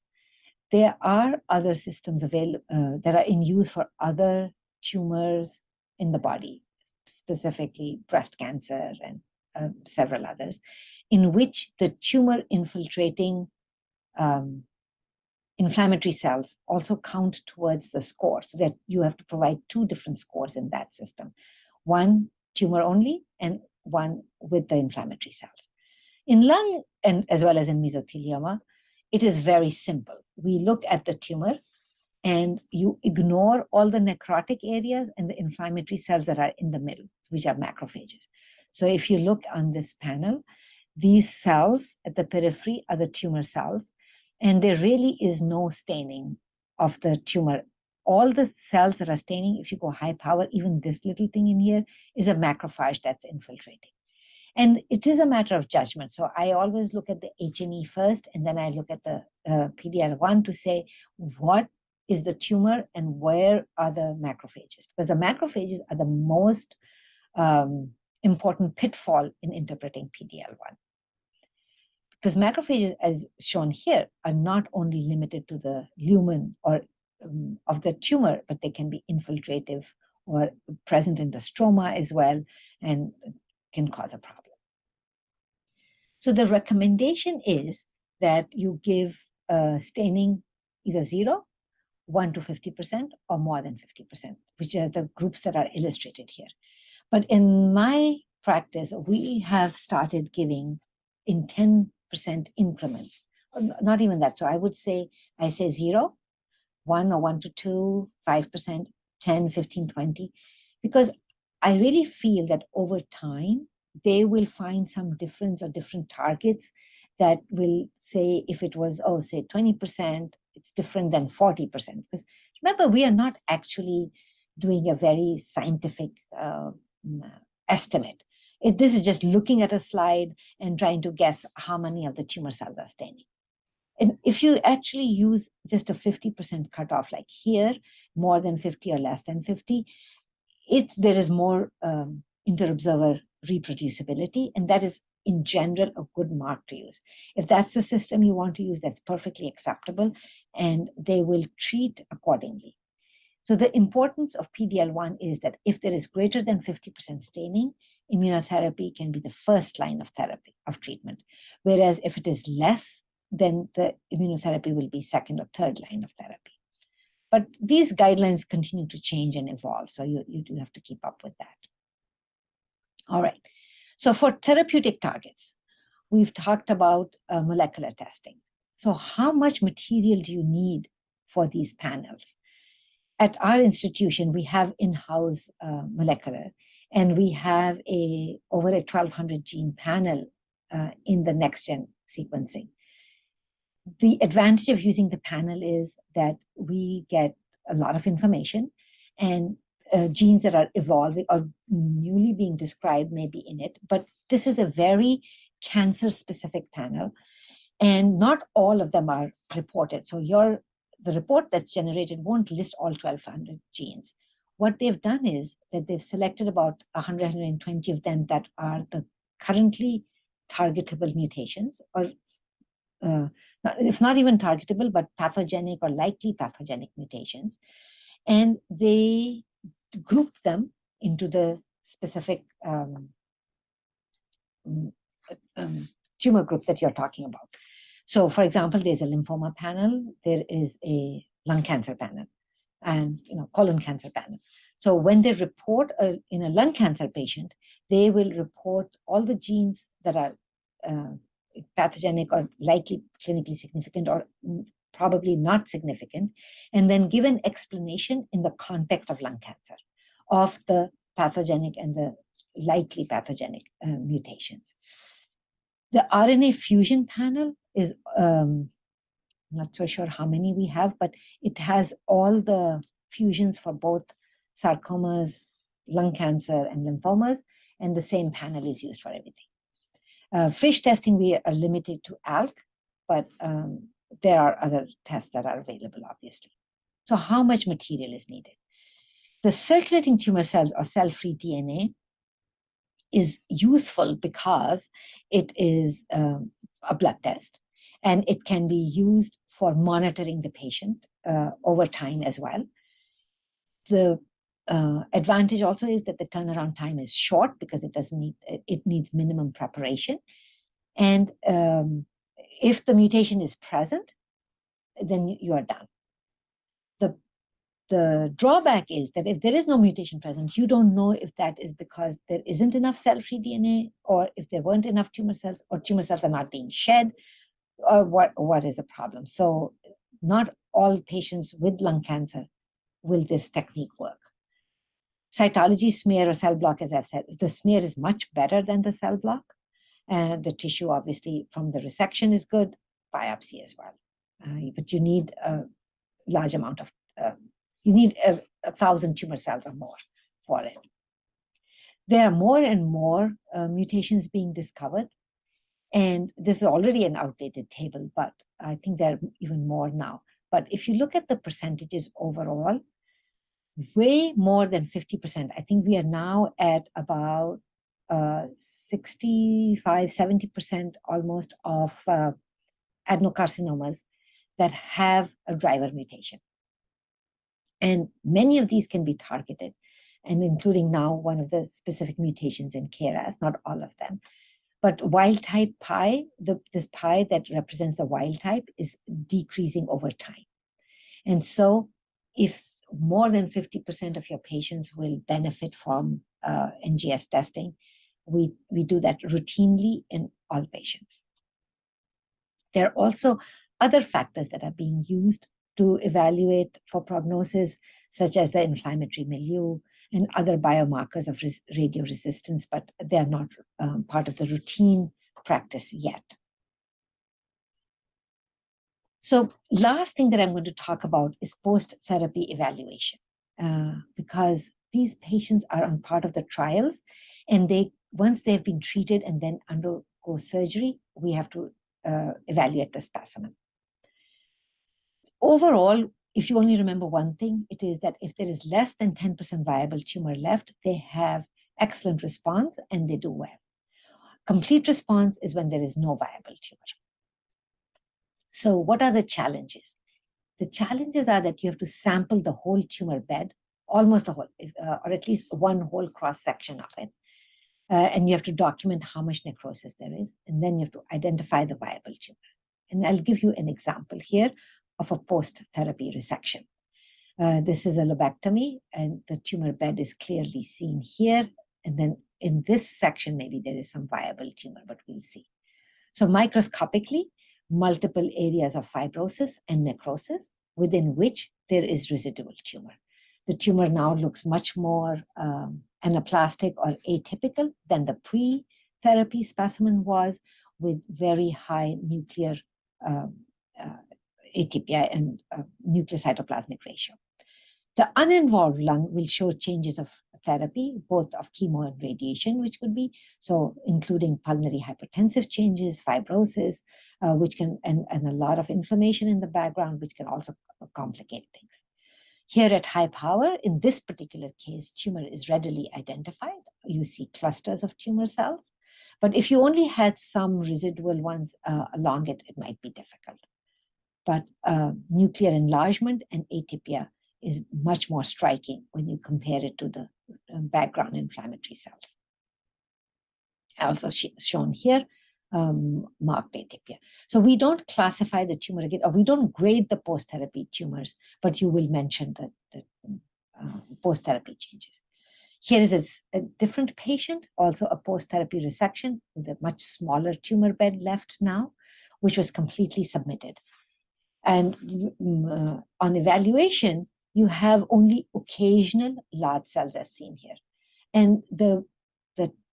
There are other systems available that are in use for other tumors in the body, specifically breast cancer and several others, in which the tumor infiltrating inflammatory cells also count towards the score, so that you have to provide two different scores in that system, one tumor only and one with the inflammatory cells. In lung, and as well as in mesothelioma, it is very simple. We look at the tumor and you ignore all the necrotic areas and the inflammatory cells that are in the middle, which are macrophages. So if you look on this panel, these cells at the periphery are the tumor cells, and there really is no staining of the tumor. All the cells that are staining, if you go high power, even this little thing in here is a macrophage that's infiltrating. And it is a matter of judgment. So I always look at the H&E first, and then I look at the PD-L1 to say what is the tumor and where are the macrophages. Because the macrophages are the most important pitfall in interpreting PD-L1. Because macrophages, as shown here, are not only limited to the lumen or of the tumor, but they can be infiltrative or present in the stroma as well, and can cause a problem. So the recommendation is that you give staining either 0, 1 to 50%, or more than 50%, which are the groups that are illustrated here. But in my practice, we have started giving in 10% increments, not even that. So I would say, I say 0, 1 or 1 to 2, 5%, 10, 15, 20, because I really feel that over time, they will find some difference or different targets that will say, if it was, say 20%, it's different than 40%. Because remember, we are not actually doing a very scientific estimate. This is just looking at a slide and trying to guess how many of the tumor cells are staining. And if you actually use just a 50% cutoff, like here, more than 50 or less than 50, there is more inter-observer reproducibility, and that is in general a good mark to use. If that's the system you want to use, that's perfectly acceptable, and they will treat accordingly. So the importance of PD-L1 is that if there is greater than 50% staining, immunotherapy can be the first line of therapy, of treatment. Whereas if it is less, then the immunotherapy will be second or third line of therapy. But these guidelines continue to change and evolve, so you do have to keep up with that. All right. So for therapeutic targets, we've talked about molecular testing. So how much material do you need for these panels? At our institution, we have in-house molecular, and we have over a 1,200 gene panel in the next-gen sequencing. The advantage of using the panel is that we get a lot of information, and genes that are evolving or newly being described may be in it, but this is a very cancer-specific panel, and not all of them are reported. So the report that's generated won't list all 1,200 genes. What they've done is that they've selected about 100, 120 of them that are the currently targetable mutations, or if not even targetable, but pathogenic or likely pathogenic mutations. And they group them into the specific tumor group that you're talking about. So for example, there's a lymphoma panel, there is a lung cancer panel, and colon cancer panel. So when they report in a lung cancer patient, they will report all the genes that are pathogenic or likely clinically significant or probably not significant, and then give an explanation in the context of lung cancer of the pathogenic and the likely pathogenic mutations. The RNA fusion panel is, I'm not so sure how many we have, but it has all the fusions for both sarcomas, lung cancer, and lymphomas, and the same panel is used for everything. FISH testing, we are limited to ALK, but there are other tests that are available, obviously. So how much material is needed? The circulating tumor cells or cell-free DNA is useful because it is a blood test, and it can be used for monitoring the patient over time as well. The advantage also is that the turnaround time is short because it needs minimum preparation. And if the mutation is present, then you are done. The drawback is that if there is no mutation present, you don't know if that is because there isn't enough cell-free DNA, or if there weren't enough tumor cells, or tumor cells are not being shed, or what is the problem. So not all patients with lung cancer will this technique work. Cytology, smear, or cell block, as I've said, the smear is much better than the cell block. And the tissue, obviously, from the resection is good, biopsy as well. But you need a large amount of, you need 1,000 tumor cells or more for it. There are more and more mutations being discovered. And this is already an outdated table, but I think there are even more now. But if you look at the percentages overall, way more than 50%. I think we are now at about 65, 70% almost of adenocarcinomas that have a driver mutation. And many of these can be targeted, and including now one of the specific mutations in KRAS, not all of them. But wild type pi, this pi that represents the wild type, is decreasing over time. And so if more than 50% of your patients will benefit from NGS testing, we do that routinely in all patients. There are also other factors that are being used to evaluate for prognosis, such as the inflammatory milieu and other biomarkers of radioresistance, but they are not part of the routine practice yet. So last thing that I'm going to talk about is post-therapy evaluation, because these patients are on part of the trials, and once they've been treated and then undergo surgery, we have to evaluate the specimen. Overall, if you only remember one thing, it is that if there is less than 10% viable tumor left, they have excellent response and they do well. Complete response is when there is no viable tumor. So what are the challenges? The challenges are that you have to sample the whole tumor bed, almost the whole, or at least one whole cross-section of it. And you have to document how much necrosis there is. And then you have to identify the viable tumor. And I'll give you an example here of a post-therapy resection. This is a lobectomy, and the tumor bed is clearly seen here. And then in this section, maybe there is some viable tumor, but we'll see. So microscopically, multiple areas of fibrosis and necrosis within which there is residual tumor. The tumor now looks much more anaplastic or atypical than the pre-therapy specimen was, with very high nuclear atypia and nuclear cytoplasmic ratio. The uninvolved lung will show changes of therapy, both of chemo and radiation, which could be, so including pulmonary hypertensive changes, fibrosis, which can, and a lot of inflammation in the background, which can also complicate things. Here at high power, in this particular case, tumor is readily identified. You see clusters of tumor cells. But if you only had some residual ones along it, it might be difficult. But nuclear enlargement and atypia is much more striking when you compare it to the background inflammatory cells. Also shown here, marked atypia. So we don't classify the tumor again, or we don't grade the post-therapy tumors, but you will mention the post-therapy changes. Here is a different patient, also a post-therapy resection with a much smaller tumor bed left now, which was completely submitted. And on evaluation, you have only occasional large cells as seen here. And the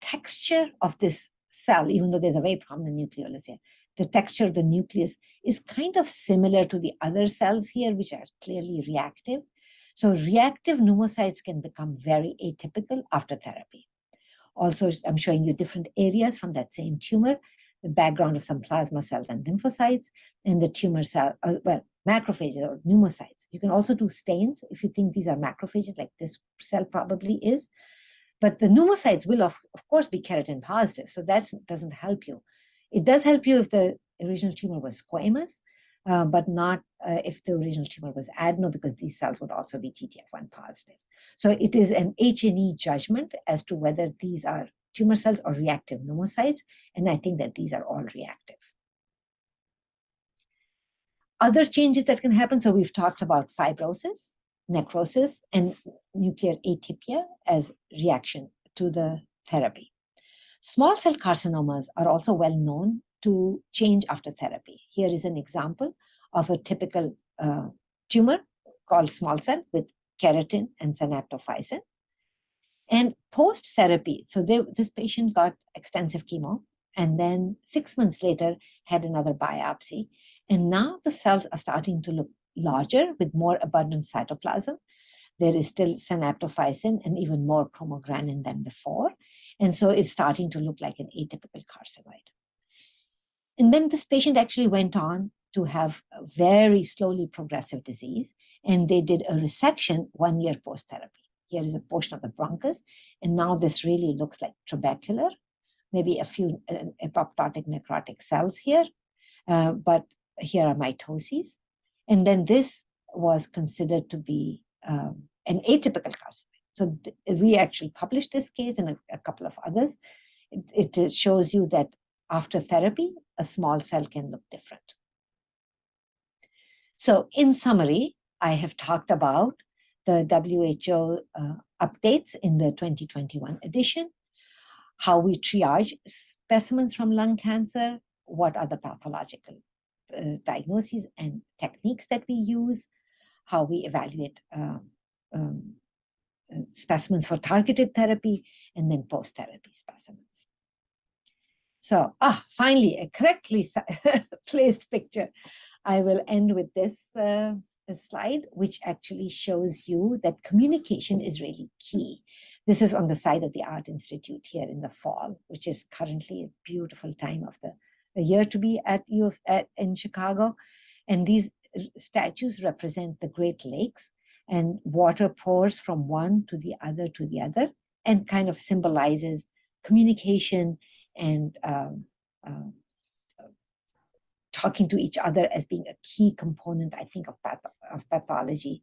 texture of this cell, even though there's a very prominent nucleolus here, the texture of the nucleus is kind of similar to the other cells here, which are clearly reactive. So reactive pneumocytes can become very atypical after therapy. Also, I'm showing you different areas from that same tumor. the background of some plasma cells and lymphocytes, and the tumor cell, macrophages or pneumocytes. You can also do stains if you think these are macrophages, like this cell probably is. But the pneumocytes will, of course, be keratin positive, so that doesn't help you. It does help you if the original tumor was squamous, but not if the original tumor was adeno, because these cells would also be TTF1 positive. So it is an H&E judgment as to whether these are tumor cells or reactive pneumocytes, and I think that these are all reactive. Other changes that can happen, so we've talked about fibrosis, necrosis, and nuclear atypia as reaction to the therapy. Small cell carcinomas are also well known to change after therapy. Here is an example of a typical tumor called small cell with keratin and synaptophysin. And post-therapy, so this patient got extensive chemo, and then 6 months later had another biopsy. And now the cells are starting to look larger with more abundant cytoplasm. There is still synaptophysin and even more chromogranin than before. And so it's starting to look like an atypical carcinoid. And then this patient actually went on to have a very slowly progressive disease, and they did a resection 1 year post-therapy. Here is a portion of the bronchus, and now this really looks like trabecular, maybe a few apoptotic necrotic cells here, but here are mitoses. And then this was considered to be an atypical carcinoid. So we actually published this case and a couple of others. It shows you that after therapy, a small cell can look different. So in summary, I have talked about the WHO updates in the 2021 edition, how we triage specimens from lung cancer, what are the pathological diagnoses and techniques that we use, how we evaluate specimens for targeted therapy, and then post-therapy specimens. So, finally, a correctly placed picture. I will end with this slide, which actually shows you that communication is really key. This is on the side of the Art Institute here in the fall, which is currently a beautiful time of the year to be at in Chicago. And these statues represent the Great Lakes, and water pours from one to the other and kind of symbolizes communication and talking to each other as being a key component, I think, of pathology,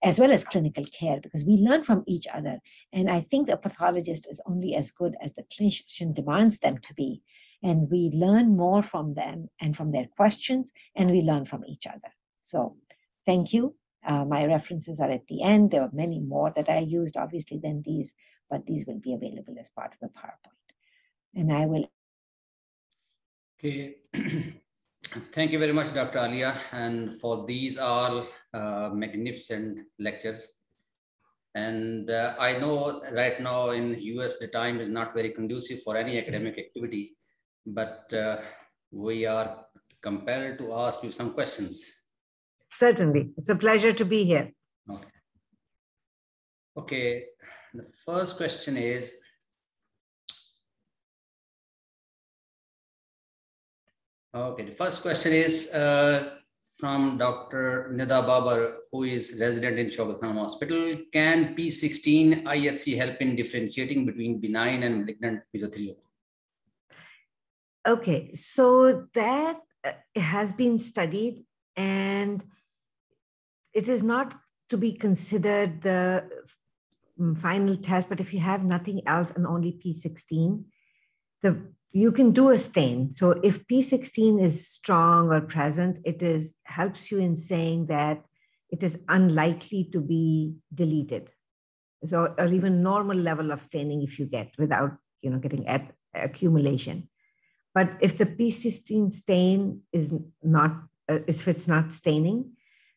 as well as clinical care, because we learn from each other. And I think the pathologist is only as good as the clinician demands them to be. And we learn more from them and from their questions, and we learn from each other. So thank you. My references are at the end. There are many more that I used, obviously, than these, but these will be available as part of the PowerPoint. And I will. Okay. Thank you very much, Dr. Alia, and for these all magnificent lectures. And I know right now in US, the time is not very conducive for any academic activity, but we are compelled to ask you some questions. Certainly. It's a pleasure to be here. Okay. The first question is, the first question is from Dr. Nida Babar, who is resident in Shaukat Khanum Hospital. Can P16 IHC help in differentiating between benign and malignant mesothelioma? Okay, so that has been studied, and it is not to be considered the final test, but if you have nothing else and only P16, you can do a stain. So if P16 is strong or present, helps you in saying that it is unlikely to be deleted. So, or even normal level of staining if you get without, getting accumulation. But if the P16 stain is not, if it's not staining,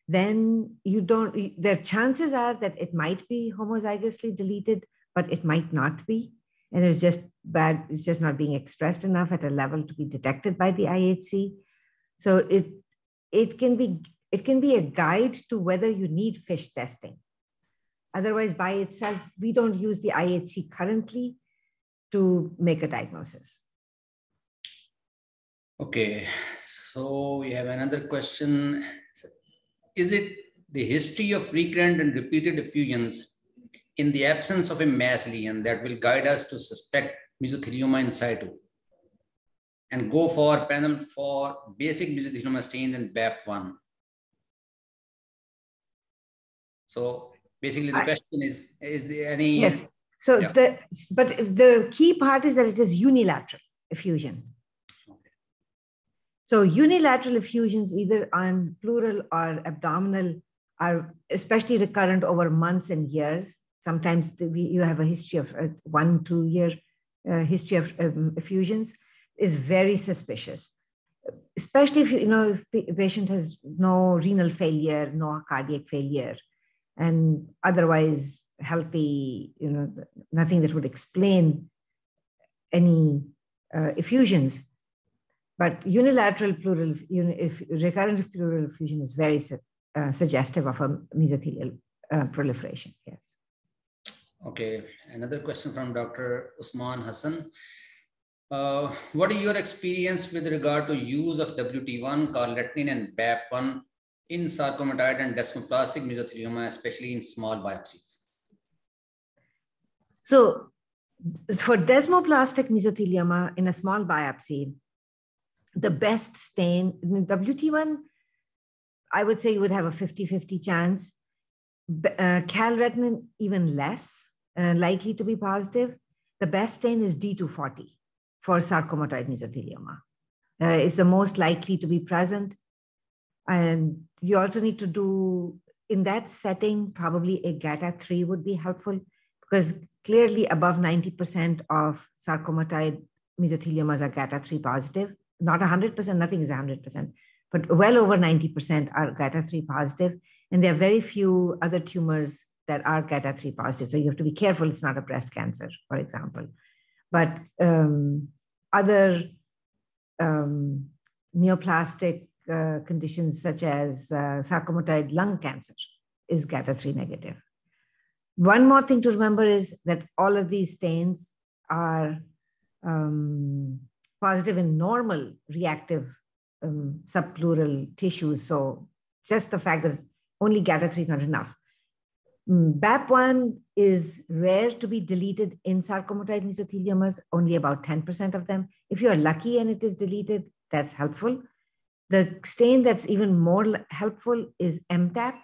then the chances are that it might be homozygously deleted, but it might not be. And it's just bad, it's just not being expressed enough at a level to be detected by the IHC. So it can be a guide to whether you need FISH testing. Otherwise, by itself, we don't use the IHC currently to make a diagnosis. Okay, so we have another question. Is it the history of recurrent and repeated effusions in the absence of a mass lesion that will guide us to suspect mesothelioma in situ and go for panel for basic mesothelioma stains and BAP1? So basically the question is there any... Yes. So yeah. but the key part is that it is unilateral effusion. Okay. So unilateral effusions either on pleural or abdominal are especially recurrent over months and years. Sometimes you have a history of 1-2 year history of effusions is very suspicious, especially if if the patient has no renal failure, no cardiac failure, and otherwise healthy, nothing that would explain any effusions. But unilateral pleural, recurrent pleural effusion is very suggestive of a mesothelial proliferation. Yes. Okay. Another question from Dr. Usman Hassan. What is your experience with regard to use of WT1, carnitine, and BAP1 in sarcomatoid and desmoplastic mesothelioma, especially in small biopsies? So for desmoplastic mesothelioma in a small biopsy, the best stain, WT1, I would say you would have a 50-50 chance. Calretinine, even less likely to be positive. The best stain is D240 for sarcomatoid mesothelioma. It's the most likely to be present. And you also need to do, in that setting, probably a GATA3 would be helpful, because clearly above 90% of sarcomatoid mesotheliomas are GATA3 positive. Not 100%, nothing is 100%, but well over 90% are GATA3 positive. And there are very few other tumors that are GATA3 positive. So you have to be careful it's not a breast cancer, for example. But other neoplastic conditions such as sarcomatoid lung cancer is GATA3 negative. One more thing to remember is that all of these stains are positive in normal reactive subpleural tissues. So just the fact that only GATA3 is not enough. BAP1 is rare to be deleted in sarcomatoid mesotheliomas, only about 10% of them. If you're lucky and it is deleted, that's helpful. The stain that's even more helpful is MTAP.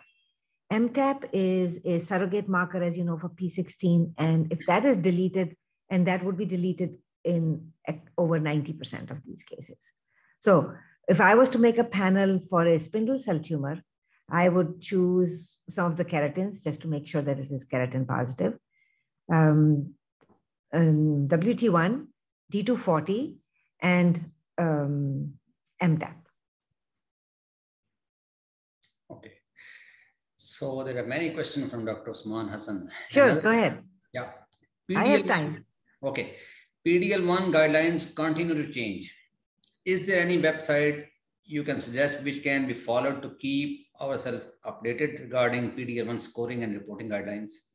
MTAP is a surrogate marker, as you know, for P16. And if that is deleted, and that would be deleted in over 90% of these cases. So if I was to make a panel for a spindle cell tumor, I would choose some of the keratins just to make sure that it is keratin positive. WT1, D240, and MTAP. Okay. So there are many questions from Dr. Usman Hassan. Sure, go ahead. Yeah. I have time. Okay. PDL1 guidelines continue to change. Is there any website you can suggest which can be followed to keep ourselves updated regarding PDL1 scoring and reporting guidelines?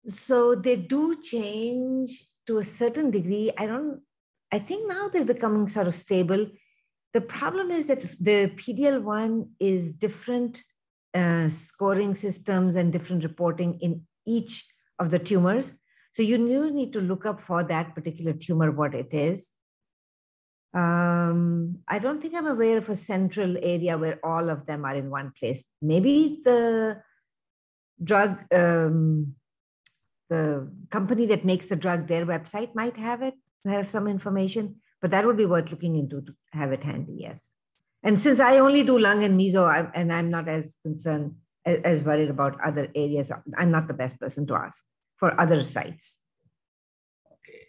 So they do change to a certain degree. I think now they're becoming sort of stable. The problem is that the PDL1 is different scoring systems and different reporting in each of the tumors. So you need to look up for that particular tumor what it is. I don't think I'm aware of a central area where all of them are in one place. Maybe the drug, the company that makes the drug, their website might have some information, but that would be worth looking into to have it handy, yes. And since I only do lung and meso, and I'm not as concerned, as worried about other areas, I'm not the best person to ask for other sites. Okay.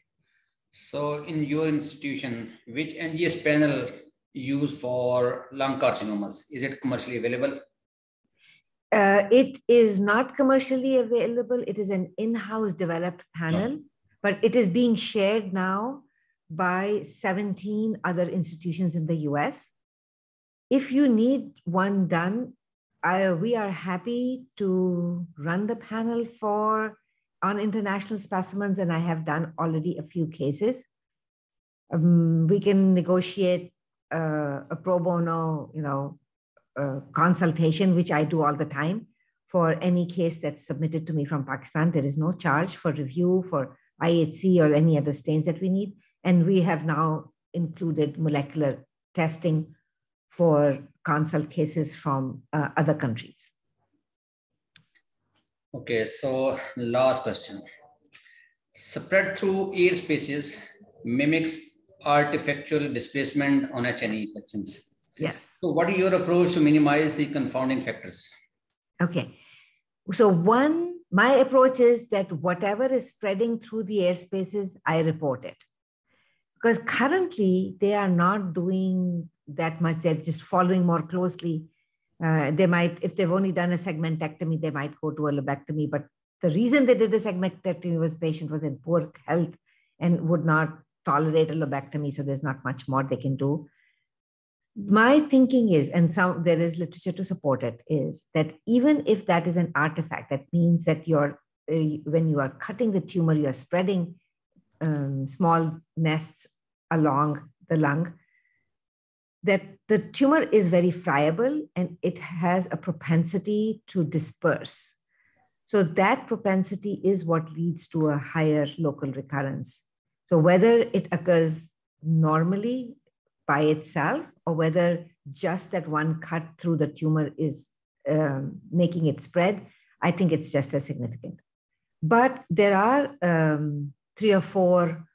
So in your institution, which NGS panel used for lung carcinomas? Is it commercially available? It is not commercially available. It is an in-house developed panel, but it is being shared now by 17 other institutions in the US. If you need one done, we are happy to run the panel on international specimens, and I have done already a few cases. We can negotiate a pro bono, consultation, which I do all the time for any case that's submitted to me from Pakistan. There is no charge for review for IHC or any other stains that we need. And we have now included molecular testing for consult cases from other countries. Okay, so last question. Spread through air spaces mimics artifactual displacement on H&E sections. Yes. So what is your approach to minimize the confounding factors? Okay. So my approach is that whatever is spreading through the air spaces, I report it. Because currently they are not doing that much. They're just following more closely. They might, if they've only done a segmentectomy, they might go to a lobectomy. But the reason they did a segmentectomy was patient was in poor health and would not tolerate a lobectomy. So there's not much more they can do. My thinking is, and there is literature to support it, is that even if that is an artifact, that means that when you are cutting the tumor, you are spreading small nests along the lung, that the tumor is very friable and it has a propensity to disperse. So that propensity is what leads to a higher local recurrence. So whether it occurs normally by itself or whether just that one cut through the tumor is making it spread, I think it's just as significant. But there are 3 or 4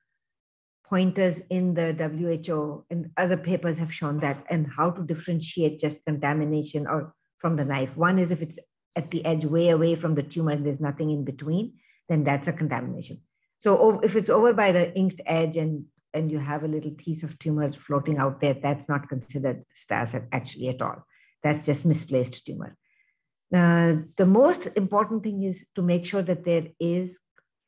pointers in the WHO and other papers have shown that, and how to differentiate just contamination or from the knife. One is if it's at the edge way away from the tumor and there's nothing in between, then that's a contamination. So if it's over by the inked edge and you have a little piece of tumor floating out there, that's not considered STAS actually at all. That's just misplaced tumor. The most important thing is to make sure that there is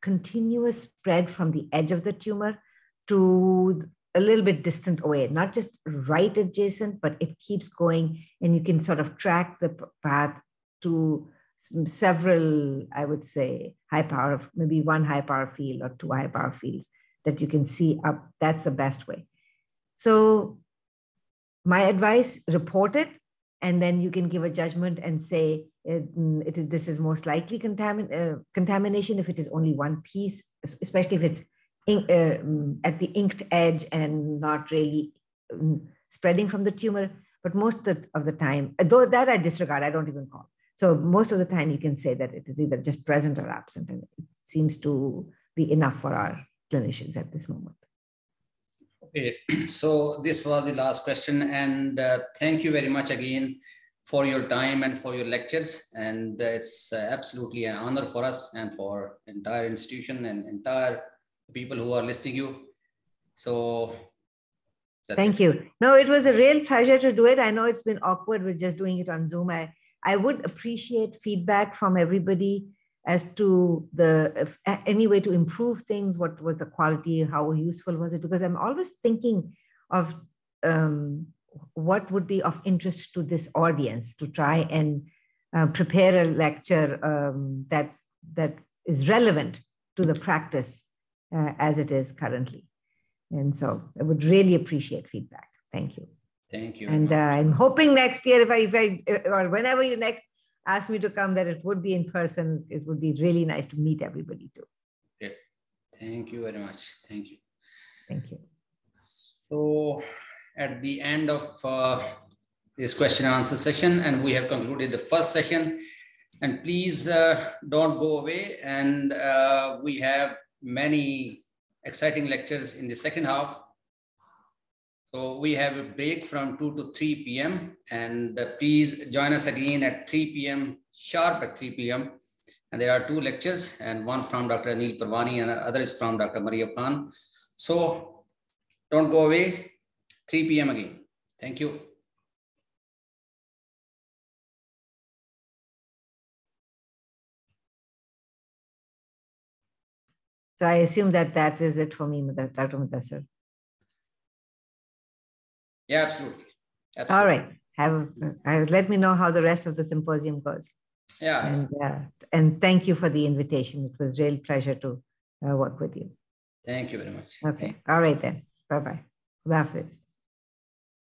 continuous spread from the edge of the tumor to a little bit distant away, not just right adjacent, but it keeps going and you can sort of track the path to several, I would say, high power, maybe 1 high power field or 2 high power fields that you can see up. That's the best way. So my advice, report it, and then you can give a judgment and say, this is most likely contamination if it is only one piece, especially if it's at the inked edge and not really spreading from the tumor. But most of the time, though that I disregard, I don't even call. So most of the time you can say that it is either just present or absent, and it seems to be enough for our clinicians at this moment. Okay, so this was the last question, and thank you very much again for your time and for your lectures. And it's absolutely an honor for us and for entire institution and entire people who are listening to you. So thank you. No, it was a real pleasure to do it. I know it's been awkward with just doing it on Zoom. I would appreciate feedback from everybody as to any way to improve things. What was the quality? How useful was it? Because I'm always thinking of what would be of interest to this audience to try and prepare a lecture that is relevant to the practice as it is currently. And so I would really appreciate feedback. Thank you. Thank you. And I'm hoping next year, if I or whenever you next ask me to come, that it would be in person. It would be really nice to meet everybody too. Okay. Thank you very much. Thank you. Thank you. So at the end of this question and answer session, and we have concluded the first session, and please don't go away. And we have many exciting lectures in the second half. So we have a break from 2 to 3 p.m. and please join us again at 3 p.m. sharp at 3 p.m. And there are 2 lectures, and one from Dr. Anil Parwani and the other is from Dr. Maria Khan. So don't go away, 3 p.m. again. Thank you. So I assume that is it for me, Dr. Mudassir. Yeah, absolutely. All right. Let me know how the rest of the symposium goes. Yeah. And thank you for the invitation. It was a real pleasure to work with you. Thank you very much. Okay. All right then. Bye-bye. Khuda Hafiz.